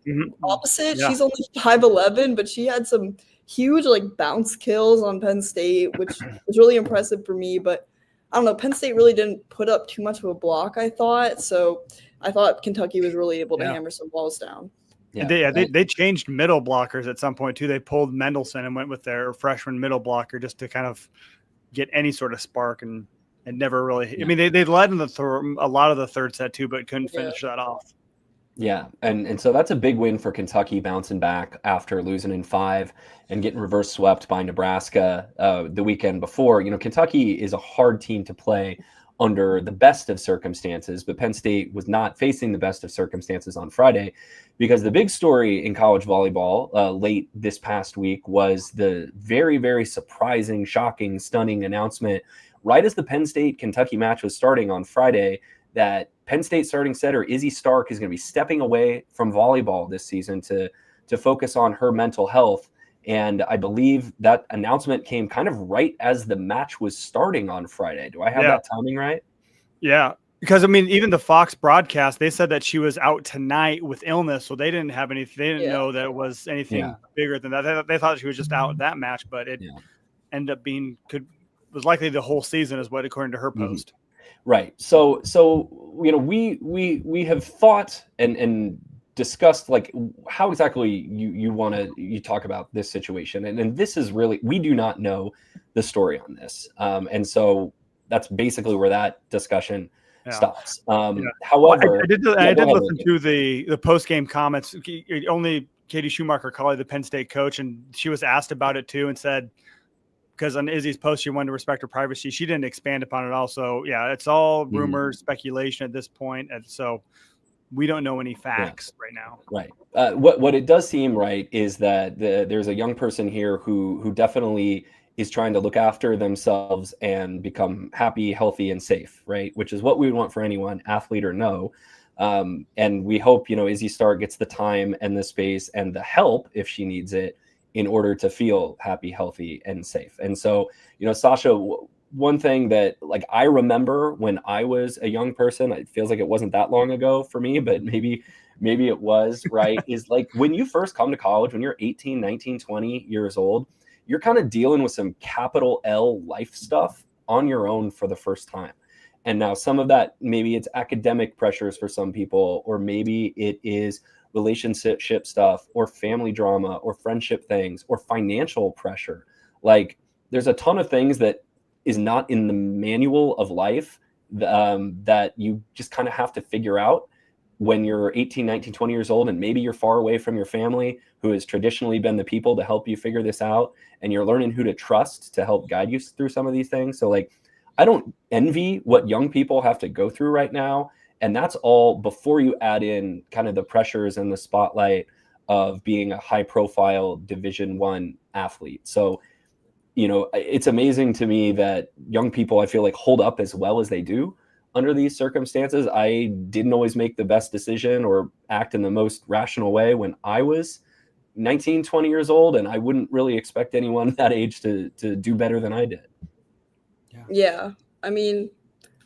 Speaker 4: opposite. Yeah. She's only 5'11", but she had some huge bounce kills on Penn State, which was really impressive for me. But I don't know, Penn State really didn't put up too much of a block, I thought. So I thought Kentucky was really able to hammer some balls down.
Speaker 3: Yeah, they changed middle blockers at some point too. They pulled Mendelson and went with their freshman middle blocker just to kind of get any sort of spark, and never really. Yeah. I mean, they led in a lot of the third set too, but couldn't finish that off.
Speaker 2: Yeah, and so that's a big win for Kentucky, bouncing back after losing in 5 and getting reverse swept by Nebraska the weekend before. Kentucky is a hard team to play under the best of circumstances, but Penn State was not facing the best of circumstances on Friday, because the big story in college volleyball late this past week was the very, very surprising, shocking, stunning announcement right as the Penn State-Kentucky match was starting on Friday that Penn State starting setter Izzy Stark is going to be stepping away from volleyball this season to focus on her mental health. And I believe that announcement came kind of right as the match was starting on Friday. Do I have that timing right?
Speaker 3: Yeah, because I mean, even the Fox broadcast, they said that she was out tonight with illness, so they didn't have anything. They didn't know that it was anything bigger than that. They thought she was just out that match, but it ended up being was likely the whole season, is what according to her post.
Speaker 2: Right. So we have thought and discussed like how exactly you talk about this situation, and this is really, we do not know the story on this, and so that's basically where that discussion stops. However,
Speaker 3: I did listen to the post game comments. Only Katie Schumacher, colleague, the Penn State coach, and she was asked about it too, and said, because on Izzy's post, she wanted to respect her privacy. She didn't expand upon it. Also, it's all rumors, speculation at this point, and so we don't know any facts right now.
Speaker 2: Right. What it does seem right is that there's a young person here who definitely is trying to look after themselves and become happy, healthy, and safe. Right, which is what we would want for anyone, athlete or no. And we hope Izzy Stark gets the time and the space and the help if she needs it, in order to feel happy, healthy, and safe. And so, Sasha, one thing that like I remember when I was a young person, it feels like it wasn't that long ago for me, but maybe it was, right, is like when you first come to college, when you're 18, 19, 20 years old, you're kind of dealing with some capital L life stuff on your own for the first time. And now some of that, maybe it's academic pressures for some people, or maybe it is relationship stuff or family drama or friendship things or financial pressure. Like there's a ton of things that is not in the manual of life that you just kind of have to figure out when you're 18, 19, 20 years old, and maybe you're far away from your family who has traditionally been the people to help you figure this out, and you're learning who to trust to help guide you through some of these things. So like, I don't envy what young people have to go through right now. And that's all before you add in kind of the pressures and the spotlight of being a high profile Division I athlete. So, it's amazing to me that young people, I feel like, hold up as well as they do under these circumstances. I didn't always make the best decision or act in the most rational way when I was 19, 20 years old. And I wouldn't really expect anyone that age to do better than I did.
Speaker 4: Yeah. I mean,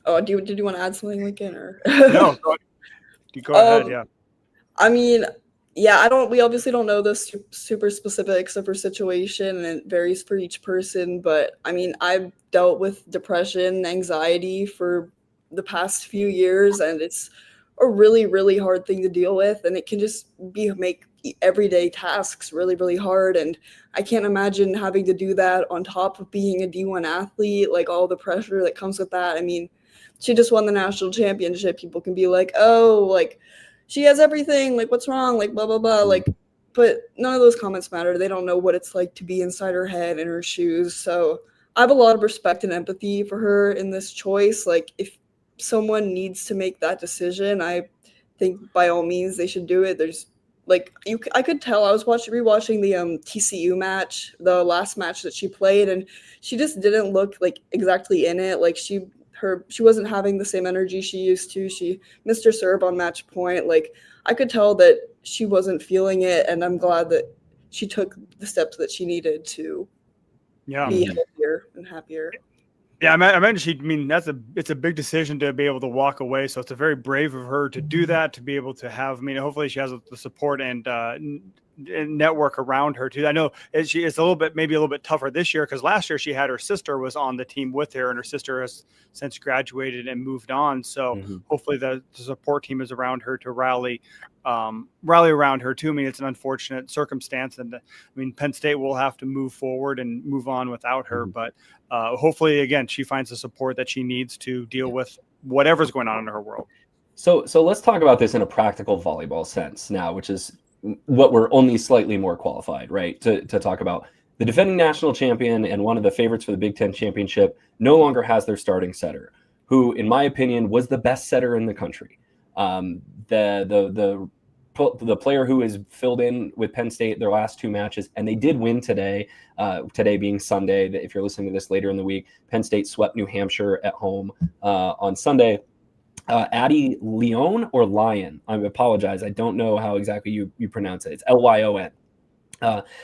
Speaker 4: did you want to add something, Lincoln? Or
Speaker 3: no, go ahead. Yeah.
Speaker 4: I mean, we obviously don't know the super specifics of her situation, and it varies for each person. But I mean, I've dealt with depression, anxiety for the past few years, and it's a really, really hard thing to deal with. And it can just make everyday tasks really, really hard. And I can't imagine having to do that on top of being a D1 athlete, like all the pressure that comes with that. I mean, she just won the national championship. People can be like, oh, like she has everything, like what's wrong, like blah, blah, blah. Like, but none of those comments matter. They don't know what it's like to be inside her head and her shoes. So I have a lot of respect and empathy for her in this choice. Like if someone needs to make that decision, I think by all means they should do it. There's like, I could tell. I was rewatching the TCU match, the last match that she played, and she just didn't look like exactly in it. Like she wasn't having the same energy she used to. She missed her serve on match point. Like I could tell that she wasn't feeling it, and I'm glad that she took the steps that she needed to be healthier and happier.
Speaker 3: Yeah, I imagine it's a big decision to be able to walk away. So it's a very brave of her to do that, to be able to have, hopefully she has the support and network around her too. I know it's a little bit tougher this year because last year she had her sister was on the team with her, and her sister has since graduated and moved on. So hopefully the support team is around her to rally around her too. I mean, it's an unfortunate circumstance, and I mean, Penn State will have to move forward and move on without her. But hopefully, again, she finds the support that she needs to deal with whatever's going on in her world.
Speaker 2: So let's talk about this in a practical volleyball sense now, which is what we're only slightly more qualified, right, to talk about. The defending national champion and one of the favorites for the Big Ten championship no longer has their starting setter, who, in my opinion, was the best setter in the country. The player who is filled in with Penn State their last two matches, and they did win today. Today being Sunday, if you're listening to this later in the week, Penn State swept New Hampshire at home on Sunday. Addie Lyon or Lyon, I apologize, I don't know how exactly you pronounce it. It's Lyon.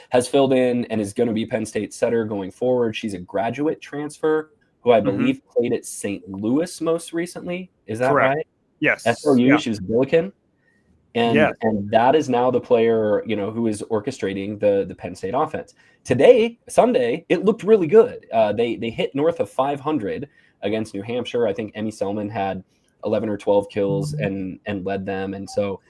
Speaker 2: Has filled in and is going to be Penn State setter going forward. She's a graduate transfer who I believe played at St. Louis most recently. Is that right?
Speaker 3: Yes.
Speaker 2: SLU,
Speaker 3: yeah.
Speaker 2: She was a Billiken. And that is now the player, who is orchestrating the Penn State offense. Today, Sunday, it looked really good. They hit north of 500 against New Hampshire. I think Emmy Selman had 11 or 12 kills and led them. And so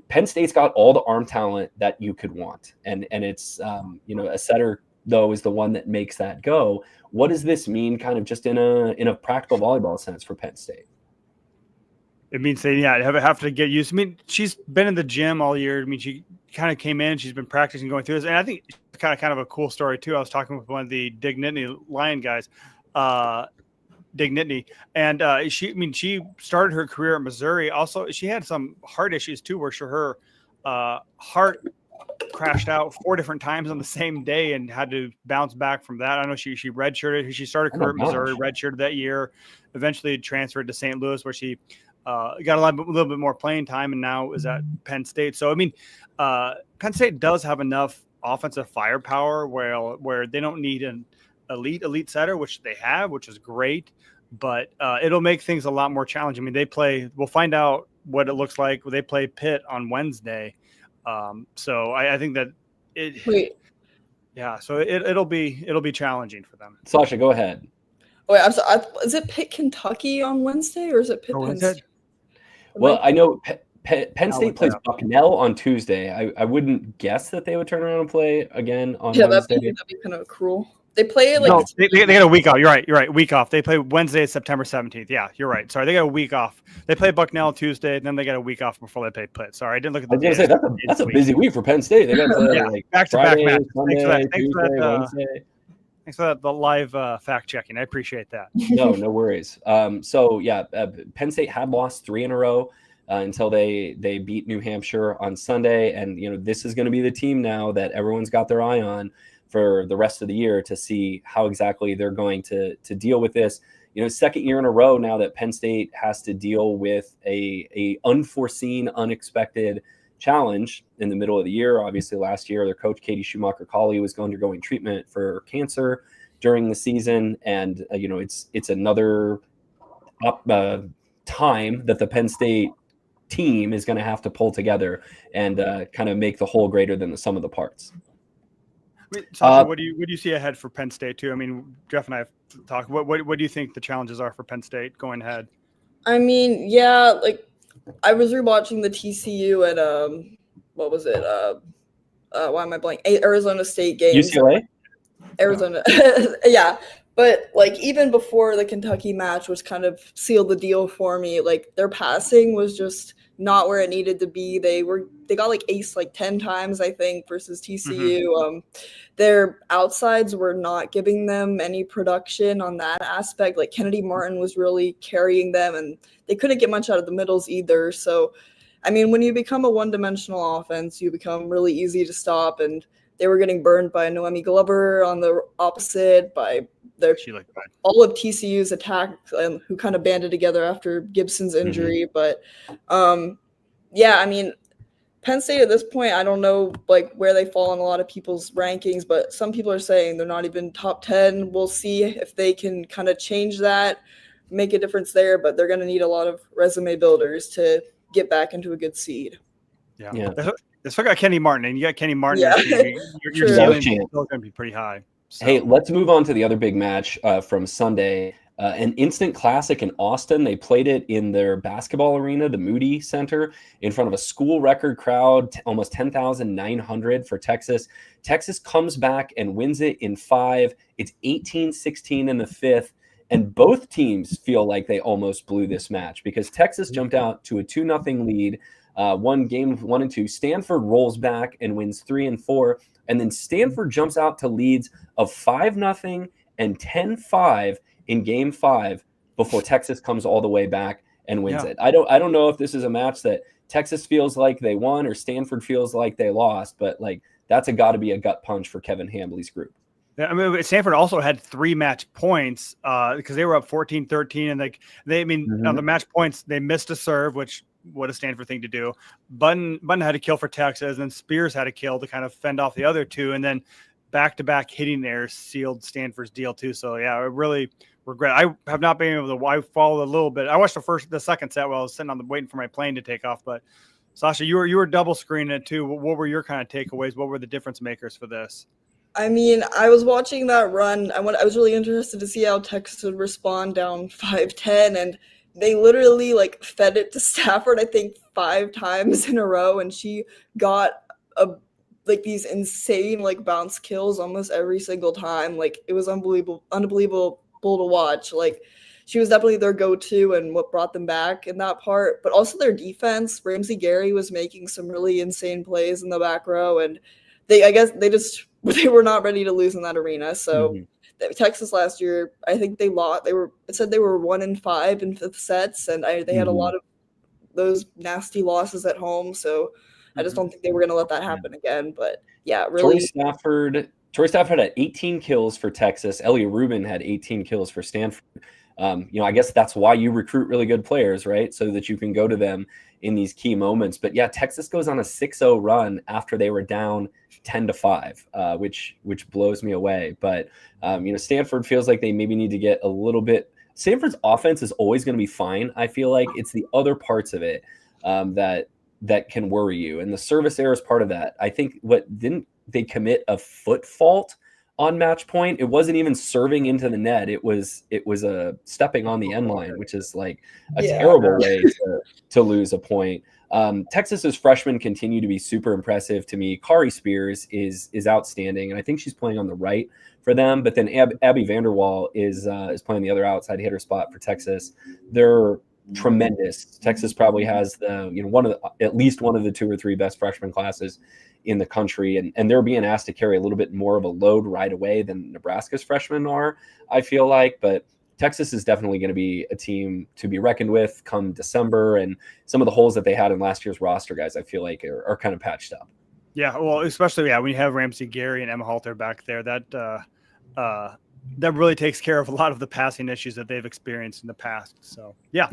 Speaker 2: Penn State's got all the arm talent that you could want. And it's, a setter, though, is the one that makes that go. What does this mean kind of just in a practical volleyball sense for Penn State?
Speaker 3: It means they have to get used. I mean, she's been in the gym all year. I mean, she kind of came in. She's been practicing going through this. And I think it's kind of a cool story, too. I was talking with one of the Dignity Lion guys, Dignity. And she started her career at Missouri. Also, she had some heart issues, too, where her heart crashed out 4 different times on the same day and had to bounce back from that. I know she redshirted. She started career at Missouri, redshirted that year, eventually transferred to St. Louis, where she got a little bit more playing time, and now is at Penn State. So, I mean, Penn State does have enough offensive firepower where they don't need an elite setter, which they have, which is great, but it'll make things a lot more challenging. I mean, we'll find out what it looks like. They play Pitt on Wednesday. So I think that so it'll be challenging for them.
Speaker 2: Sasha, go ahead.
Speaker 4: Wait, I'm sorry. Is it Pitt, Kentucky on Wednesday, or is it Pitt, Penn State?
Speaker 2: Well, I know Penn State plays Bucknell on Tuesday. I wouldn't guess that they would turn around and play again on Wednesday. That'd be
Speaker 4: kind of cruel. They play
Speaker 3: they get a week off. You're right. Week off. They play Wednesday, September 17th. Yeah, you're right. Sorry, they got a week off. They play Bucknell Tuesday, and then they got a week off before they play Pitt. Sorry, I didn't look at the.
Speaker 2: I was going to say that's a busy week for Penn State. They got to play
Speaker 3: back-to-back matches.
Speaker 2: Sunday,
Speaker 3: Tuesday, Thanks for the live fact checking. I appreciate that.
Speaker 2: No worries. Penn State had lost 3 in a row until they beat New Hampshire on Sunday, and this is going to be the team now that everyone's got their eye on for the rest of the year to see how exactly they're going to deal with this. Second year in a row now that Penn State has to deal with a unforeseen, unexpected challenge in the middle of the year. Obviously, last year, their coach, Katie Schumacher-Colley, was undergoing treatment for cancer during the season. And, it's another time that the Penn State team is going to have to pull together and kind of make the whole greater than the sum of the parts.
Speaker 3: Sasha, what do you see ahead for Penn State too? I mean, Jeff and I have talked. What do you think the challenges are for Penn State going ahead?
Speaker 4: I mean, I was rewatching the TCU at what was it? Why am I blank? Arizona State game.
Speaker 2: UCLA.
Speaker 4: Arizona. Yeah, but even before the Kentucky match, which kind of sealed the deal for me, their passing was just not where it needed to be. They got ace 10 times, I think, versus TCU. Their outsides were not giving them any production on that aspect. Kennedy Martin was really carrying them, and they couldn't get much out of the middles either. So, I mean, when you become a one-dimensional offense, you become really easy to stop, and they were getting burned by Noemi Glover on the opposite, by all of TCU's attack, who kind of banded together after Gibson's injury. But, I mean, Penn State at this point, I don't know where they fall in a lot of people's rankings, but some people are saying they're not even top 10. We'll see if they can kind of change that, make a difference there, but they're going to need a lot of resume builders to get back into a good seed.
Speaker 3: Yeah. It's got Kenny Martin, and you got Kenny Martin.
Speaker 4: Yeah.
Speaker 3: Your
Speaker 4: True.
Speaker 3: ceiling is still going to be pretty high. So.
Speaker 2: Hey, let's move on to the other big match from Sunday. An instant classic in Austin. They played it in their basketball arena, the Moody Center, in front of a school record crowd, almost 10,900 for Texas. Texas comes back and wins it in 5. It's 18-16 in the 5th. And both teams feel like they almost blew this match because Texas jumped out to a 2-0 lead, won game 1 and 2. Stanford rolls back and wins 3 and 4. And then Stanford jumps out to leads of 5-0 and 10-5 in game 5 before Texas comes all the way back and wins it. I don't know if this is a match that Texas feels like they won or Stanford feels like they lost, but like that's got to be a gut punch for Kevin Hambley's group.
Speaker 3: Yeah, I mean, Stanford also had 3 match points because they were up 14-13, and on the match points they missed a serve, which what a Stanford thing to do. Button had a kill for Texas, and Spears had a kill to kind of fend off the other 2, and then back-to-back hitting there sealed Stanford's deal too. So yeah, I really regret. I have not been able to. I followed a little bit. I watched the second set while I was sitting waiting for my plane to take off. But Sasha, you were double screening it too. What were your kind of takeaways? What were the difference makers for this?
Speaker 4: I mean, I was watching that run. I was really interested to see how Texas would respond down 5-10, and they literally fed it to Stafford, I think 5 times in a row, and she got these insane bounce kills almost every single time. It was unbelievable to watch. She was definitely their go-to and what brought them back in that part, but also their defense. Ramsey Gary was making some really insane plays in the back row, and they were not ready to lose in that arena. So Texas last year, I think they lost. It said they were 1-5 in 5th sets, and they had a lot of those nasty losses at home. So I just don't think they were going to let that happen again. But yeah, really.
Speaker 2: Tori Stafford had 18 kills for Texas. Ellie Rubin had 18 kills for Stanford. I guess that's why you recruit really good players, right? So that you can go to them in these key moments. But yeah, Texas goes on a 6-0 run after they were down 10-5, which blows me away. But Stanford feels like they maybe need to get a little bit. Stanford's offense is always going to be fine. I feel like it's the other parts of it that can worry you, and the service error is part of that. I think didn't they commit a foot fault on match point? It wasn't even serving into the net. It was a stepping on the end line, which is a terrible way to lose a point. Texas's freshmen continue to be super impressive to me. Kari Spears is outstanding, and I think she's playing on the right for them. But then Abby Vanderwall is playing the other outside hitter spot for Texas. They're tremendous. Texas probably has at least one of the 2 or 3 best freshman classes in the country, and they're being asked to carry a little bit more of a load right away than Nebraska's freshmen are, I feel like. But Texas is definitely going to be a team to be reckoned with come December, and some of the holes that they had in last year's roster, guys, I feel like are kind of patched up. Yeah, well, especially when you have Ramsey Gary and Emma Halter back there, that really takes care of a lot of the passing issues that they've experienced in the past. So yeah.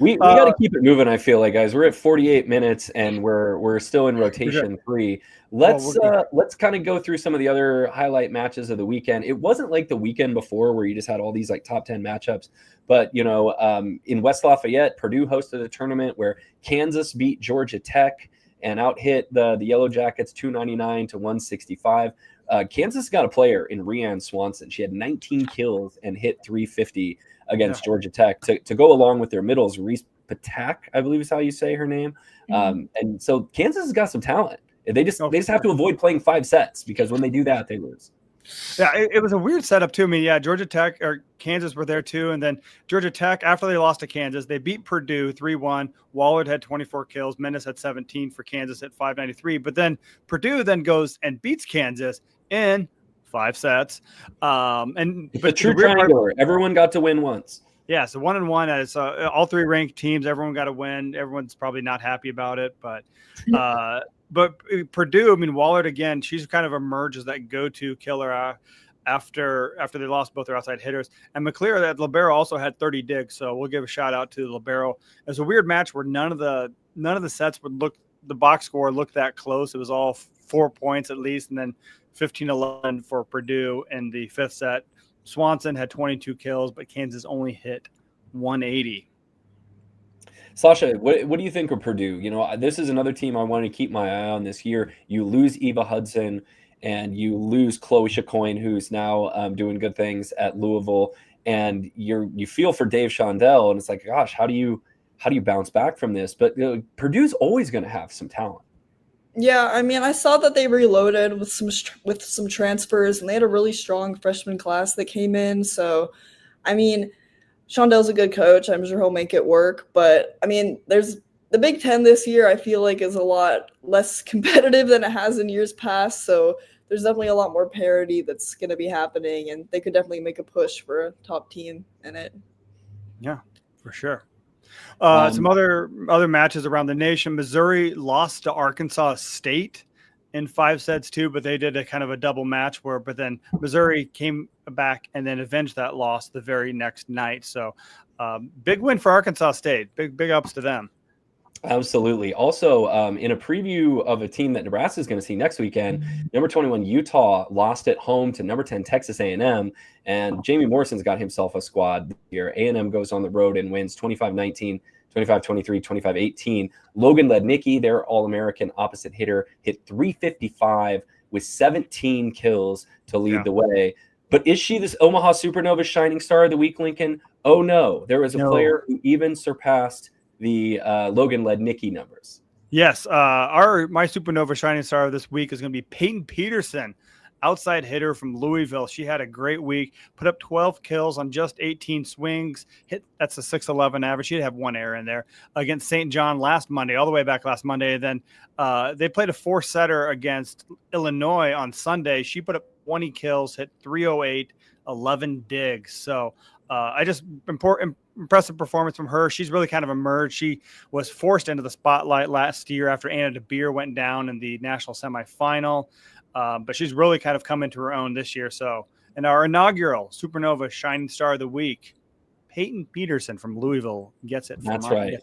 Speaker 2: We got to keep it moving. I feel like, guys, we're at 48 minutes and we're still in rotation 3. Let's kind of go through some of the other highlight matches of the weekend. It wasn't like the weekend before where you just had all these top 10 matchups, but in West Lafayette, Purdue hosted a tournament where Kansas beat Georgia Tech and out-hit the Yellow Jackets 299 to 165. Kansas got a player in Rhiannon Swanson. She had 19 kills and hit 350 against Georgia Tech to go along with their middles. Reese Patak, I believe is how you say her name. And so Kansas has got some talent. They just have to avoid playing 5 sets because when they do that, they lose. Yeah, it was a weird setup too. Georgia Tech or Kansas were there too. And then Georgia Tech, after they lost to Kansas, they beat Purdue 3-1. Wallard had 24 kills. Mendes had 17 for Kansas at 593. But then Purdue then goes and beats Kansas in 5 sets. But true triangular. Everyone got to win once. Yeah, so 1-1 as all 3 ranked teams. Everyone got to win. Everyone's probably not happy about it, but Purdue, Wallard again, she's kind of emerged as that go-to killer after they lost both their outside hitters. And McClear, that libero, also had 30 digs, so we'll give a shout out to the libero. It was a weird match where none of the sets would look, the box score looked that close. It was all 4 points at least, and then 15-11 for Purdue in the 5th set. Swanson had 22 kills, but Kansas only hit 180. Sasha, what do you think of Purdue? You know, this is another team I want to keep my eye on this year. You lose Eva Hudson and you lose Chloe Chacoin, who's now doing good things at Louisville. And you feel for Dave Shondell, and it's like, gosh, how do you bounce back from this? But Purdue's always going to have some talent.
Speaker 4: Yeah, I mean, I saw that they reloaded with some transfers, and they had a really strong freshman class that came in. So, I mean, Shondell's a good coach. I'm sure he'll make it work. But I mean, there's the Big Ten this year. I feel like is a lot less competitive than it has in years past. So there's definitely a lot more parity that's going to be happening, and they could definitely make a push for a top team in it.
Speaker 3: Yeah, for sure. Some other matches around the nation. Missouri lost to Arkansas State in 5 sets too, but they did a kind of a double match but then Missouri came back and then avenged that loss the very next night. So big win for Arkansas State. Big ups to them.
Speaker 2: Absolutely. Also, in a preview of a team that Nebraska is going to see next weekend, number 21 Utah lost at home to number 10 Texas A&M, and Jamie Morrison's got himself a squad this year. A&M goes on the road and wins 25-19, 25-23, 25-18. Logan Lednicki, their All-American opposite hitter, hit 355 with 17 kills to lead the way. But is she this Omaha Supernovas shining star of the week, Lincoln? Oh, no. There was a player who even surpassed the Logan Lednicki numbers.
Speaker 3: Yes, my Supernova shining star of this week is going to be Peyton Peterson, outside hitter from Louisville. She had a great week, put up 12 kills on just 18 swings. That's a 6.11 average. She did have one error in there against St. John last Monday, all the way back last Monday. Then they played a 4-setter against Illinois on Sunday. She put up 20 kills, hit 308, 11 digs. So impressive performance from her. She's really kind of emerged. She was forced into the spotlight last year after Anna DeBeer went down in the national semifinal. But she's really kind of come into her own this year. So, and our inaugural Supernova Shining Star of the Week, Peyton Peterson from Louisville, gets it.
Speaker 2: That's right.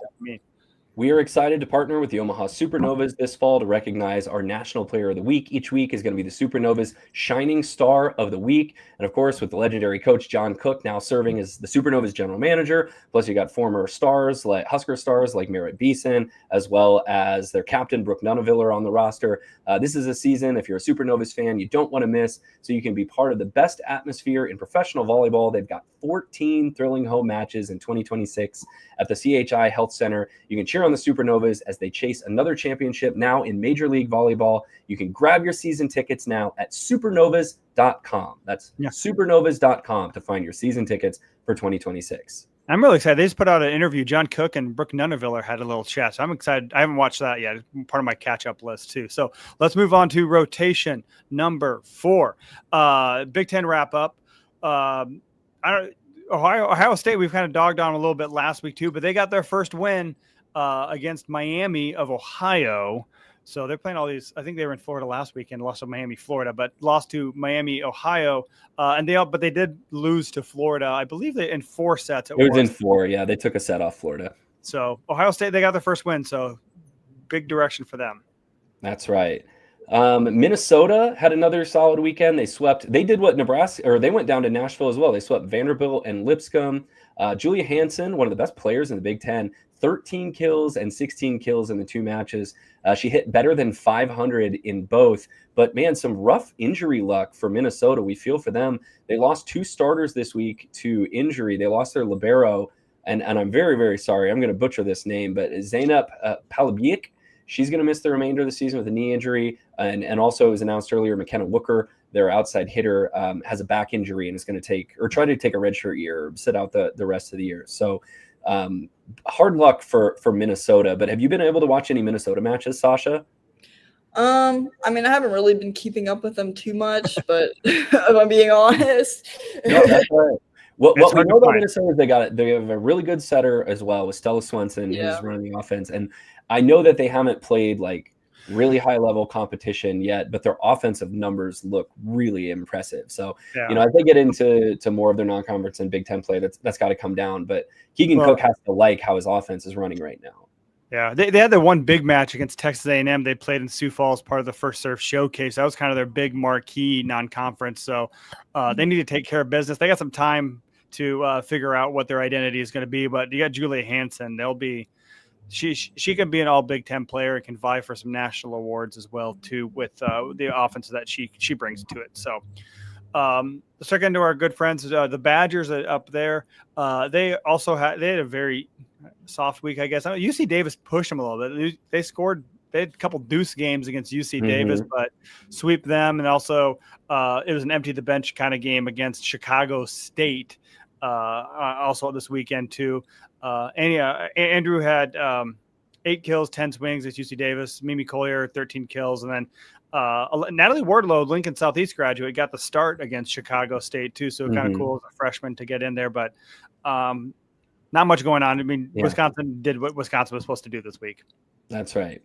Speaker 2: We are excited to partner with the Omaha Supernovas this fall to recognize our National Player of the Week. Each week is going to be the Supernovas Shining Star of the Week. And of course, with the legendary coach John Cook now serving as the Supernovas general manager, plus you got former stars like Husker stars like Merritt Beeson, as well as their captain Brooke Nunaviller on the roster. This is a season, if you're a Supernovas fan, you don't want to miss, so you can be part of the best atmosphere in professional volleyball. They've got 14 thrilling home matches in 2026 at the CHI Health Center. You can cheer on the Supernovas as they chase another championship now in Major League Volleyball. You can grab your season tickets now at supernovas.com. That's supernovas.com to find your season tickets for 2026.
Speaker 3: I'm really excited. They just put out an interview. John Cook and Brooke Nunaviller had a little chat. So I'm excited. I haven't watched that yet. It's part of my catch-up list too. So let's move on to rotation number 4. Big Ten wrap-up. Ohio State, we've kind of dogged on a little bit last week too, but they got their first win against Miami of Ohio. So they're playing all these. I think they were in Florida last weekend, lost to Miami, Florida, but lost to Miami, Ohio. But they did lose to Florida. I believe they in 4 sets.
Speaker 2: It was in 4. Yeah, they took a set off Florida.
Speaker 3: So Ohio State, they got their first win. So big direction for them.
Speaker 2: That's right. Minnesota had another solid weekend. They did what Nebraska, or they went down to Nashville as well. They swept Vanderbilt and Lipscomb. Julia Hansen, one of the best players in the Big Ten, 13 kills and 16 kills in the 2 matches. She hit better than 500 in both. But, man, some rough injury luck for Minnesota. We feel for them. They lost 2 starters this week to injury. They lost their libero, and I'm very, very sorry. I'm going to butcher this name, but Zeynep Palabiek. She's going to miss the remainder of the season with a knee injury. And also, it was announced earlier, McKenna Wooker, their outside hitter, has a back injury and is going to try to take a redshirt year or sit out the rest of the year. So hard luck for Minnesota. But have you been able to watch any Minnesota matches, Sasha?
Speaker 4: I mean, I haven't really been keeping up with them too much, but if I'm being honest.
Speaker 2: No, that's right. What we know about Minnesota is they have a really good setter as well with Stella Swenson, who's running the offense. And I know that they haven't played like really high level competition yet, but their offensive numbers look really impressive. So, as they get into more of their non-conference and Big Ten play, that's got to come down. But Keegan Cook has to like how his offense is running right now.
Speaker 3: Yeah, they had their one big match against Texas A&M. They played in Sioux Falls, part of the First Serve Showcase. That was kind of their big marquee non-conference. So they need to take care of business. They got some time to figure out what their identity is going to be. But you got Julia Hansen. They'll be she can be an all Big Ten player and can vie for some national awards as well too with the offense that she brings to it. So let's check into our good friends, the Badgers up there. They had a very soft week, I guess. UC Davis pushed them a little bit. They had a couple deuce games against UC Davis, but sweep them. And also it was an empty the bench kind of game against Chicago State also this weekend too. Andrew had 8 kills, 10 swings at UC Davis. Mimi Collier, 13 kills. And then Natalie Wardlow, Lincoln Southeast graduate, got the start against Chicago State too. So kind of cool as a freshman to get in there, but not much going on. I mean, Wisconsin did what Wisconsin was supposed to do this week.
Speaker 2: That's right.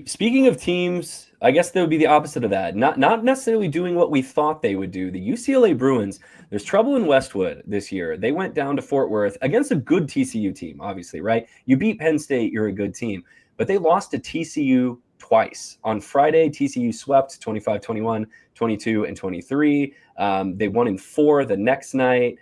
Speaker 2: Speaking of teams, I guess that would be the opposite of that. Not necessarily doing what we thought they would do. The UCLA Bruins, there's trouble in Westwood this year. They went down to Fort Worth against a good TCU team, obviously, right? You beat Penn State, you're a good team. But they lost to TCU twice. On Friday, TCU swept 25-21, 22, and 23. They won in 4 the next night.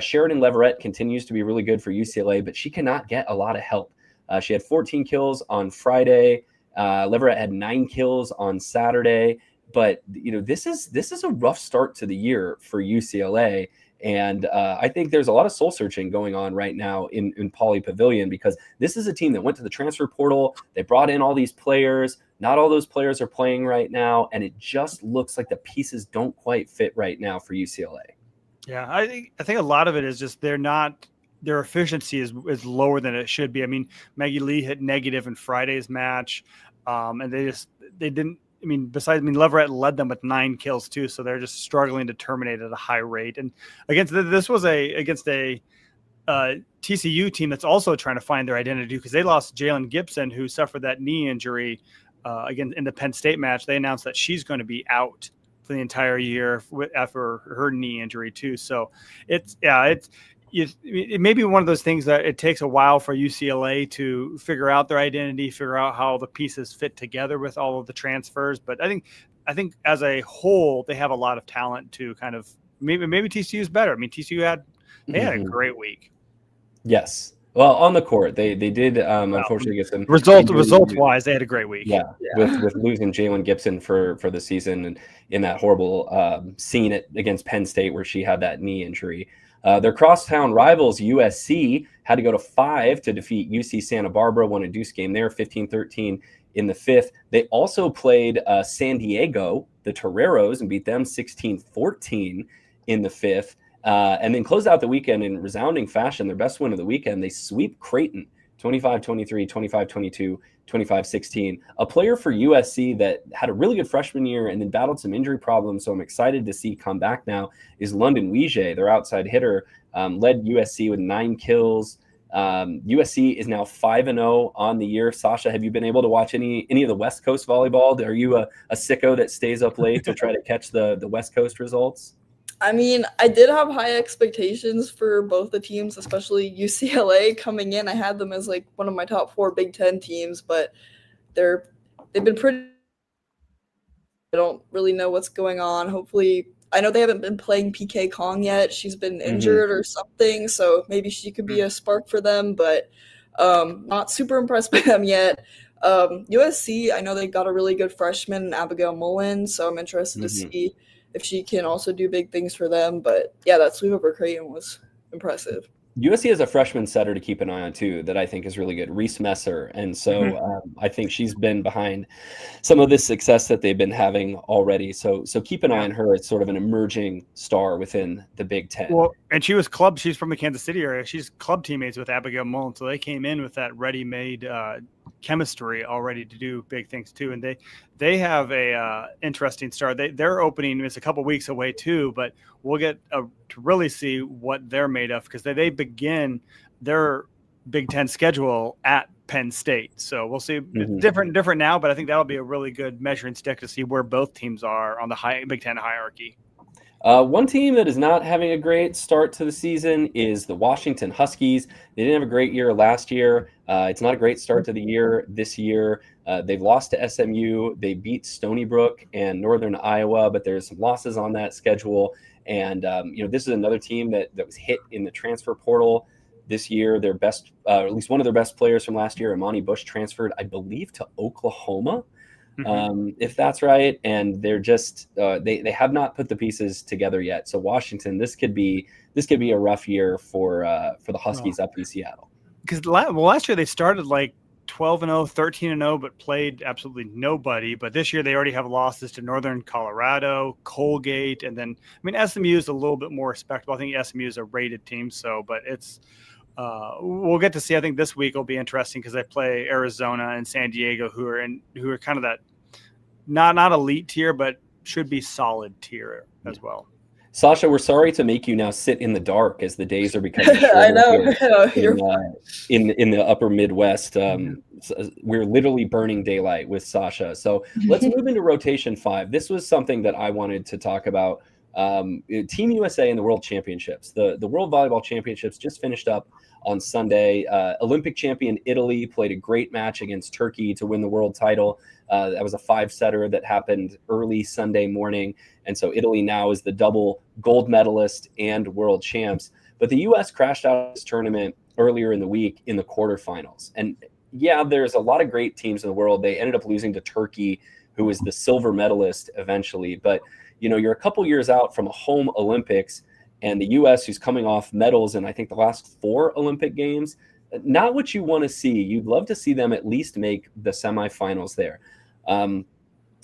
Speaker 2: Sheridan Leverett continues to be really good for UCLA, but she cannot get a lot of help. She had 14 kills on Friday. Leverett had 9 kills on Saturday. But this is a rough start to the year for UCLA, and I think there's a lot of soul searching going on right now in Pauley Pavilion, because this is a team that went to the transfer portal. They brought in all these players. Not all those players are playing right now, and it just looks like the pieces don't quite fit right now for UCLA. Yeah,
Speaker 3: I think a lot of it is just their efficiency is lower than it should be. I mean, Maggie Lee hit negative in Friday's match, and they didn't. I mean, Leverett led them with 9 kills too, so they're just struggling to terminate at a high rate. And against a TCU team that's also trying to find their identity, because they lost Jalen Gibson, who suffered that knee injury again in the Penn State match. They announced that she's going to be out for the entire year after her knee injury too. So it may be one of those things that it takes a while for UCLA to figure out their identity, figure out how the pieces fit together with all of the transfers. But I think as a whole, they have a lot of talent to kind of maybe TCU is better. I mean, TCU had a great week.
Speaker 2: Yes. Well, on the court, they did unfortunately get some
Speaker 3: results wise. They had a great week.
Speaker 2: Yeah. With losing Jalen Gibson for the season, and in that horrible scene against Penn State where she had that knee injury. Their crosstown rivals, USC, had to go to 5 to defeat UC Santa Barbara, won a deuce game there, 15-13 in the 5th. They also played San Diego, the Toreros, and beat them 16-14 in the 5th. And then closed out the weekend in resounding fashion, their best win of the weekend. They sweep Creighton 25-23, 25-22, 25-16. A player for USC that had a really good freshman year and then battled some injury problems, so I'm excited to see come back now, is London Weije, their outside hitter, led USC with 9 kills. USC is now 5-0 on the year. Sasha, have you been able to watch any of the West Coast volleyball? Are you a sicko that stays up late to try to catch the West Coast results?
Speaker 4: I mean, I did have high expectations for both the teams, especially UCLA coming in. I had them as like one of my top 4 Big Ten teams, but they've been pretty. I don't really know what's going on. Hopefully, I know they haven't been playing PK Kong yet. She's been injured or something, so maybe she could be a spark for them, but not super impressed by them yet. USC, I know they got a really good freshman, Abigail Mullen, so I'm interested to see if she can also do big things for them. But yeah, that sweep over Creighton was impressive.
Speaker 2: USC has a freshman setter to keep an eye on too that I think is really good, Reese Messer. And so I think she's been behind some of this success that they've been having already. So keep an eye on her. It's sort of an emerging star within the Big Ten.
Speaker 3: Well, and she's from the Kansas City area. She's club teammates with Abigail Mullen. So they came in with that ready-made chemistry already to do big things too. And they have a interesting start. Their opening is a couple weeks away too, but we'll get to really see what they're made of, because they begin their Big Ten schedule at Penn State. So we'll see. Different now, but I think that'll be a really good measuring stick to see where both teams are on the Big Ten hierarchy.
Speaker 2: One team that is not having a great start to the season is the Washington Huskies. They didn't have a great year last year. It's not a great start to the year this year. They've lost to SMU. They beat Stony Brook and Northern Iowa, but there's some losses on that schedule. And, this is another team that was hit in the transfer portal. this year. Their best, at least one of their best players from last year, Imani Bush, transferred, I believe, to Oklahoma, if that's right. And they're just they have not put the pieces together yet. So Washington, this could be a rough year for the Huskies up in Seattle.
Speaker 3: Because last year they started like 12-0, 13-0, but played absolutely nobody. But this year they already have losses to Northern Colorado, Colgate, and then SMU is a little bit more respectable. I think SMU is a rated team, but it's we'll get to see. I think this week will be interesting because they play Arizona and San Diego, who are kind of that not elite tier, but should be solid tier as well.
Speaker 2: Sasha, we're sorry to make you now sit in the dark as the days are becoming shorter.
Speaker 4: I know.
Speaker 2: In the upper Midwest. We're literally burning daylight with Sasha. So let's move into rotation 5. This was something that I wanted to talk about. Team USA and the World Championships. The World Volleyball Championships just finished up on Sunday. Olympic champion Italy played a great match against Turkey to win the world title. That was a 5-setter that happened early Sunday morning. And so Italy now is the double gold medalist and world champs. But the U.S. crashed out of this tournament earlier in the week in the quarterfinals. And yeah, there's a lot of great teams in the world. They ended up losing to Turkey, who was the silver medalist eventually. But, you're a couple years out from a home Olympics, and the U.S., who's coming off medals in, I think, the last 4 Olympic Games, not what you want to see. You'd love to see them at least make the semifinals there.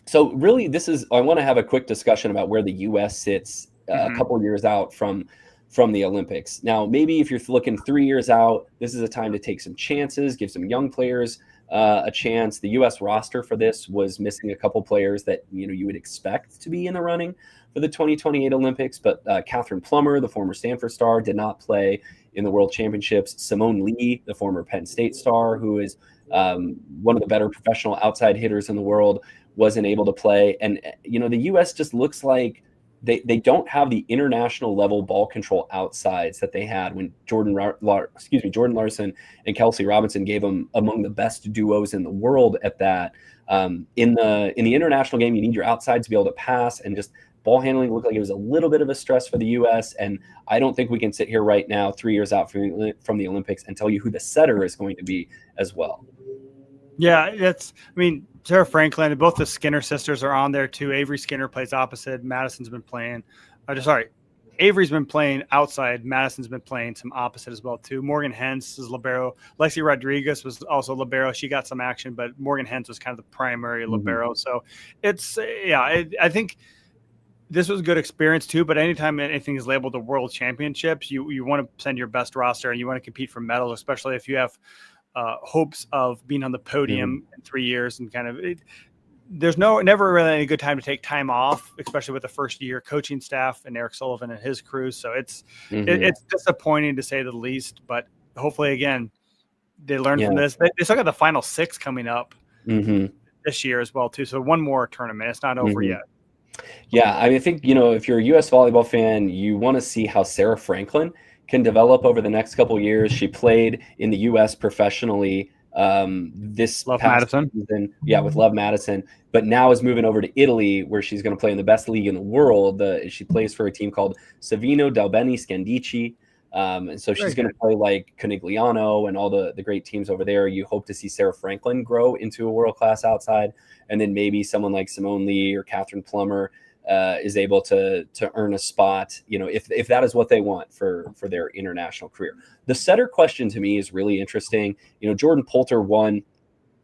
Speaker 2: So really, I want to have a quick discussion about where the U.S. sits a couple years out from the Olympics. Now, maybe if you're looking 3 years out, this is a time to take some chances, give some young players a chance. The U.S. roster for this was missing a couple players that you would expect to be in the running for the 2028 Olympics, but Catherine Plummer, the former Stanford star, did not play in the World Championships. Simone Lee, the former Penn State star, who is one of the better professional outside hitters in the world, wasn't able to play. And the U.S. just looks like they don't have the international level ball control outsides that they had when Jordan Larson and Kelsey Robinson gave them among the best duos in the world at that. In the international game, you need your outsides to be able to pass, and just ball handling looked like it was a little bit of a stress for the U.S. And I don't think we can sit here right now, 3 years out from the Olympics, and tell you who the setter is going to be as well.
Speaker 3: Yeah, Sarah Franklin, both the Skinner sisters are on there too. Avery Skinner plays opposite. Madison's been playing. Avery's been playing outside. Madison's been playing some opposite as well too. Morgan Hens is libero. Lexi Rodriguez was also libero. She got some action, but Morgan Hens was kind of the primary libero. So it's I think this was a good experience too. But anytime anything is labeled the World Championships, you want to send your best roster and you want to compete for medals, especially if you have hopes of being on the podium in 3 years, and there's never really a good time to take time off, especially with the first year coaching staff and Eric Sullivan and his crew. So it's disappointing to say the least, but hopefully again, they learn from this. They still got the final 6 coming up this year as well too. So one more tournament. It's not over yet.
Speaker 2: Yeah. I think, if you're a U.S. volleyball fan, you want to see how Sarah Franklin can develop over the next couple of years. She played in the U.S. professionally this past season, with Love Madison, but now is moving over to Italy, where she's going to play in the best league in the world. She plays for a team called Savino Dalbeni Scandici, and so she's going to play like Conigliano and all the great teams over there. You hope to see Sarah Franklin grow into a world-class outside, and then maybe someone like Simone Lee or Catherine Plummer is able to earn a spot, if that is what they want for their international career. The setter question to me is really interesting. Jordan Poulter won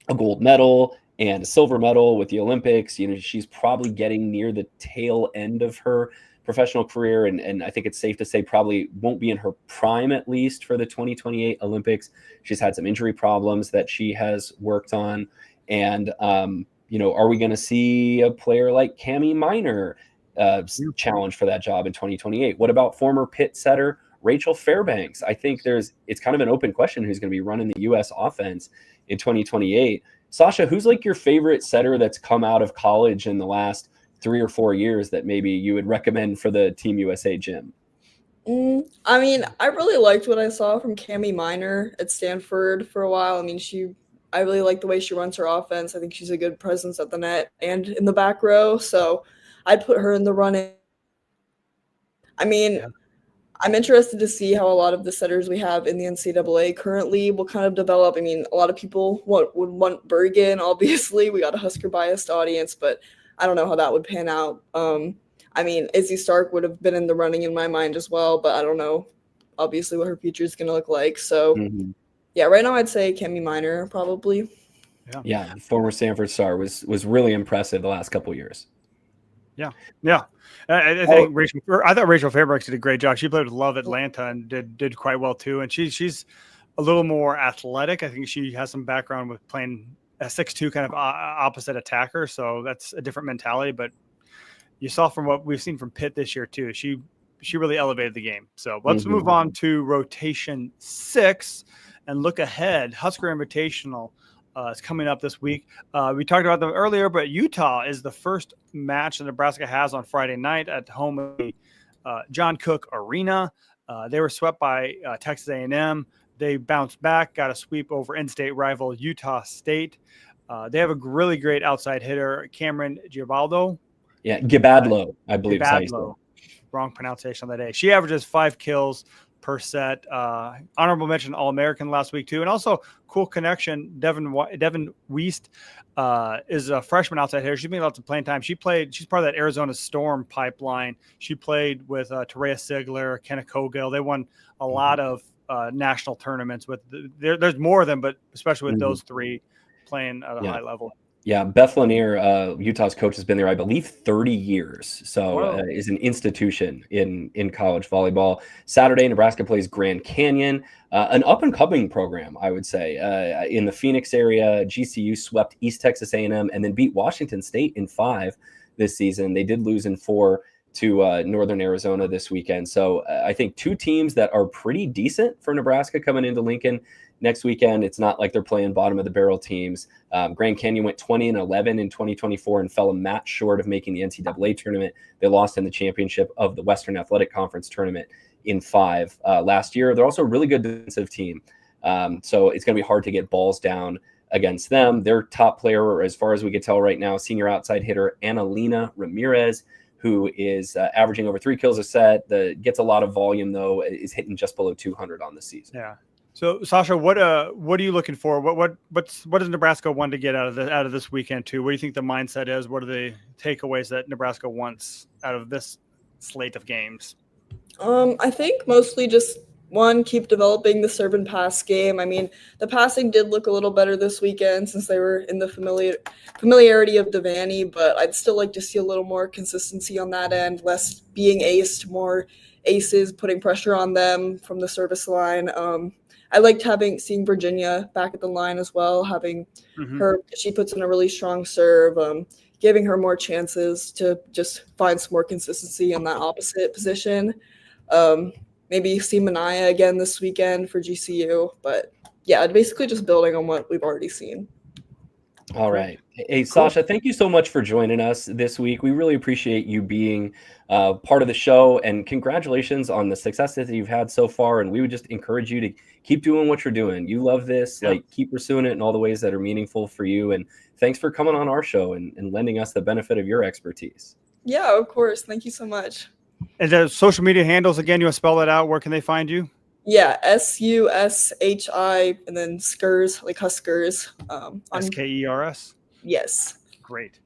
Speaker 2: a gold medal and a silver medal with the Olympics. She's probably getting near the tail end of her professional career, and I think it's safe to say probably won't be in her prime, at least for the 2028 Olympics. She's had some injury problems that she has worked on, and are we going to see a player like Cammie Minor challenge for that job in 2028? What about former Pitt setter Rachel Fairbanks? I think it's kind of an open question who's going to be running the U.S. offense in 2028. Sasha, who's like your favorite setter that's come out of college in the last 3 or 4 years that maybe you would recommend for the Team USA gym?
Speaker 4: I really liked what I saw from Cammie Minor at Stanford for a while. I really like the way she runs her offense. I think she's a good presence at the net and in the back row. So I'd put her in the running. I'm interested to see how a lot of the setters we have in the NCAA currently will kind of develop. I mean, a lot of people would want Bergen, obviously. We got a Husker biased audience, but I don't know how that would pan out. I mean, Izzy Stark would have been in the running in my mind as well, but I don't know, obviously, what her future is going to look like. So, yeah, right now I'd say Kemi Minor probably.
Speaker 2: Yeah, former Stanford star was really impressive the last couple of years.
Speaker 3: Yeah. I think I thought Rachel Fairbanks did a great job. She played with Love Atlanta and did quite well too. And she's a little more athletic. I think she has some background with playing a 6'2" kind of opposite attacker. So that's a different mentality. But you saw from what we've seen from Pitt this year too, she really elevated the game. So let's move on to rotation 6 and look ahead. Husker Invitational. It's coming up this week. We talked about them earlier, but Utah is the first match that Nebraska has on Friday night at home of the John Cook Arena. They were swept by Texas A&M. They bounced back, got a sweep over in-state rival Utah State. They have a really great outside hitter, Cameron Gibaldo.
Speaker 2: Yeah, Gibadlo, I believe.
Speaker 3: Gibadlo. Wrong pronunciation on that day. She averages 5 kills per set. Honorable mention All-American last week too. And also cool connection, Devin Wiest is a freshman outside hitter. She's been lots of playing time. She's part of that Arizona Storm pipeline. She played with Terea Sigler, Kenna Cogill. They won a lot of national tournaments with there's more of them, but especially with those three playing at a high level.
Speaker 2: Yeah, Beth Lanier, Utah's coach, has been there, I believe, 30 years. So is an institution in college volleyball. Saturday, Nebraska plays Grand Canyon, an up-and-coming program, I would say. In the Phoenix area, GCU swept East Texas A&M and then beat Washington State in 5 this season. They did lose in 4 to Northern Arizona this weekend. So I think 2 teams that are pretty decent for Nebraska coming into Lincoln next weekend. It's not like they're playing bottom of the barrel teams. Grand Canyon went 20-11 in 2024 and fell a match short of making the NCAA tournament. They lost in the championship of the Western Athletic Conference tournament in 5 last year. They're also a really good defensive team. So it's going to be hard to get balls down against them. Their top player, as far as we can tell right now, senior outside hitter Annalena Ramirez, who is averaging over 3 kills a set. Gets a lot of volume, though, is hitting just below 200 on the season.
Speaker 3: Yeah. So Sasha, what are you looking for? What does Nebraska want to get out of this weekend too? What do you think the mindset is? What are the takeaways that Nebraska wants out of this slate of games?
Speaker 4: I think mostly just keep developing the serve and pass game. I mean, the passing did look a little better this weekend since they were in the familiarity of Devaney, but I'd still like to see a little more consistency on that end, less being aced, more aces, putting pressure on them from the service line. I liked seeing Virginia back at the line as well, having her, she puts in a really strong serve, giving her more chances to just find some more consistency on that opposite position. Maybe see Manaya again this weekend for GCU, but yeah, basically just building on what we've already seen.
Speaker 2: All right. Hey, Sasha, thank you so much for joining us this week. We really appreciate you being part of the show, and congratulations on the successes that you've had so far. And we would just encourage you to keep doing what you're doing. You love this, keep pursuing it in all the ways that are meaningful for you. And thanks for coming on our show and lending us the benefit of your expertise.
Speaker 4: Yeah, of course. Thank you so much.
Speaker 3: And the social media handles, again, you want to spell that out? Where can they find you?
Speaker 4: Yeah, SUSHI and then Skers, like Huskers.
Speaker 3: SKERS?
Speaker 4: Yes.
Speaker 3: Great.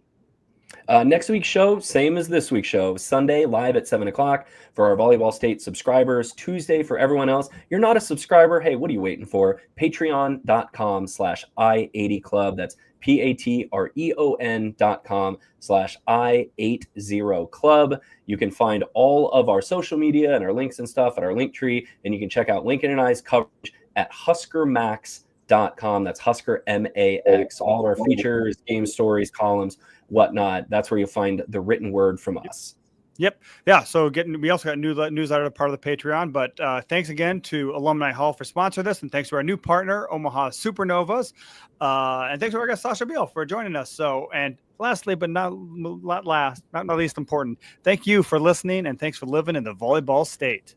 Speaker 2: Next week's show, same as this week's show. Sunday, live at 7 o'clock for our Volleyball State subscribers. Tuesday for everyone else. You're not a subscriber. Hey, what are you waiting for? Patreon.com/I80Club. That's patreon.com/I80Club. You can find all of our social media and our links and stuff at our link tree. And you can check out Lincoln and I's coverage at HuskerMax.com. That's Husker MAX. All of our features, game stories, columns, whatnot. That's where you'll find the written word from us.
Speaker 3: Yep. Yeah. So we also got newsletter part of the Patreon, but thanks again to Alumni Hall for sponsoring this. And thanks to our new partner, Omaha Supernovas. And thanks to our guest, Sasha Beale, for joining us. So, and lastly, but not least important, thank you for listening, and thanks for living in the Volleyball State.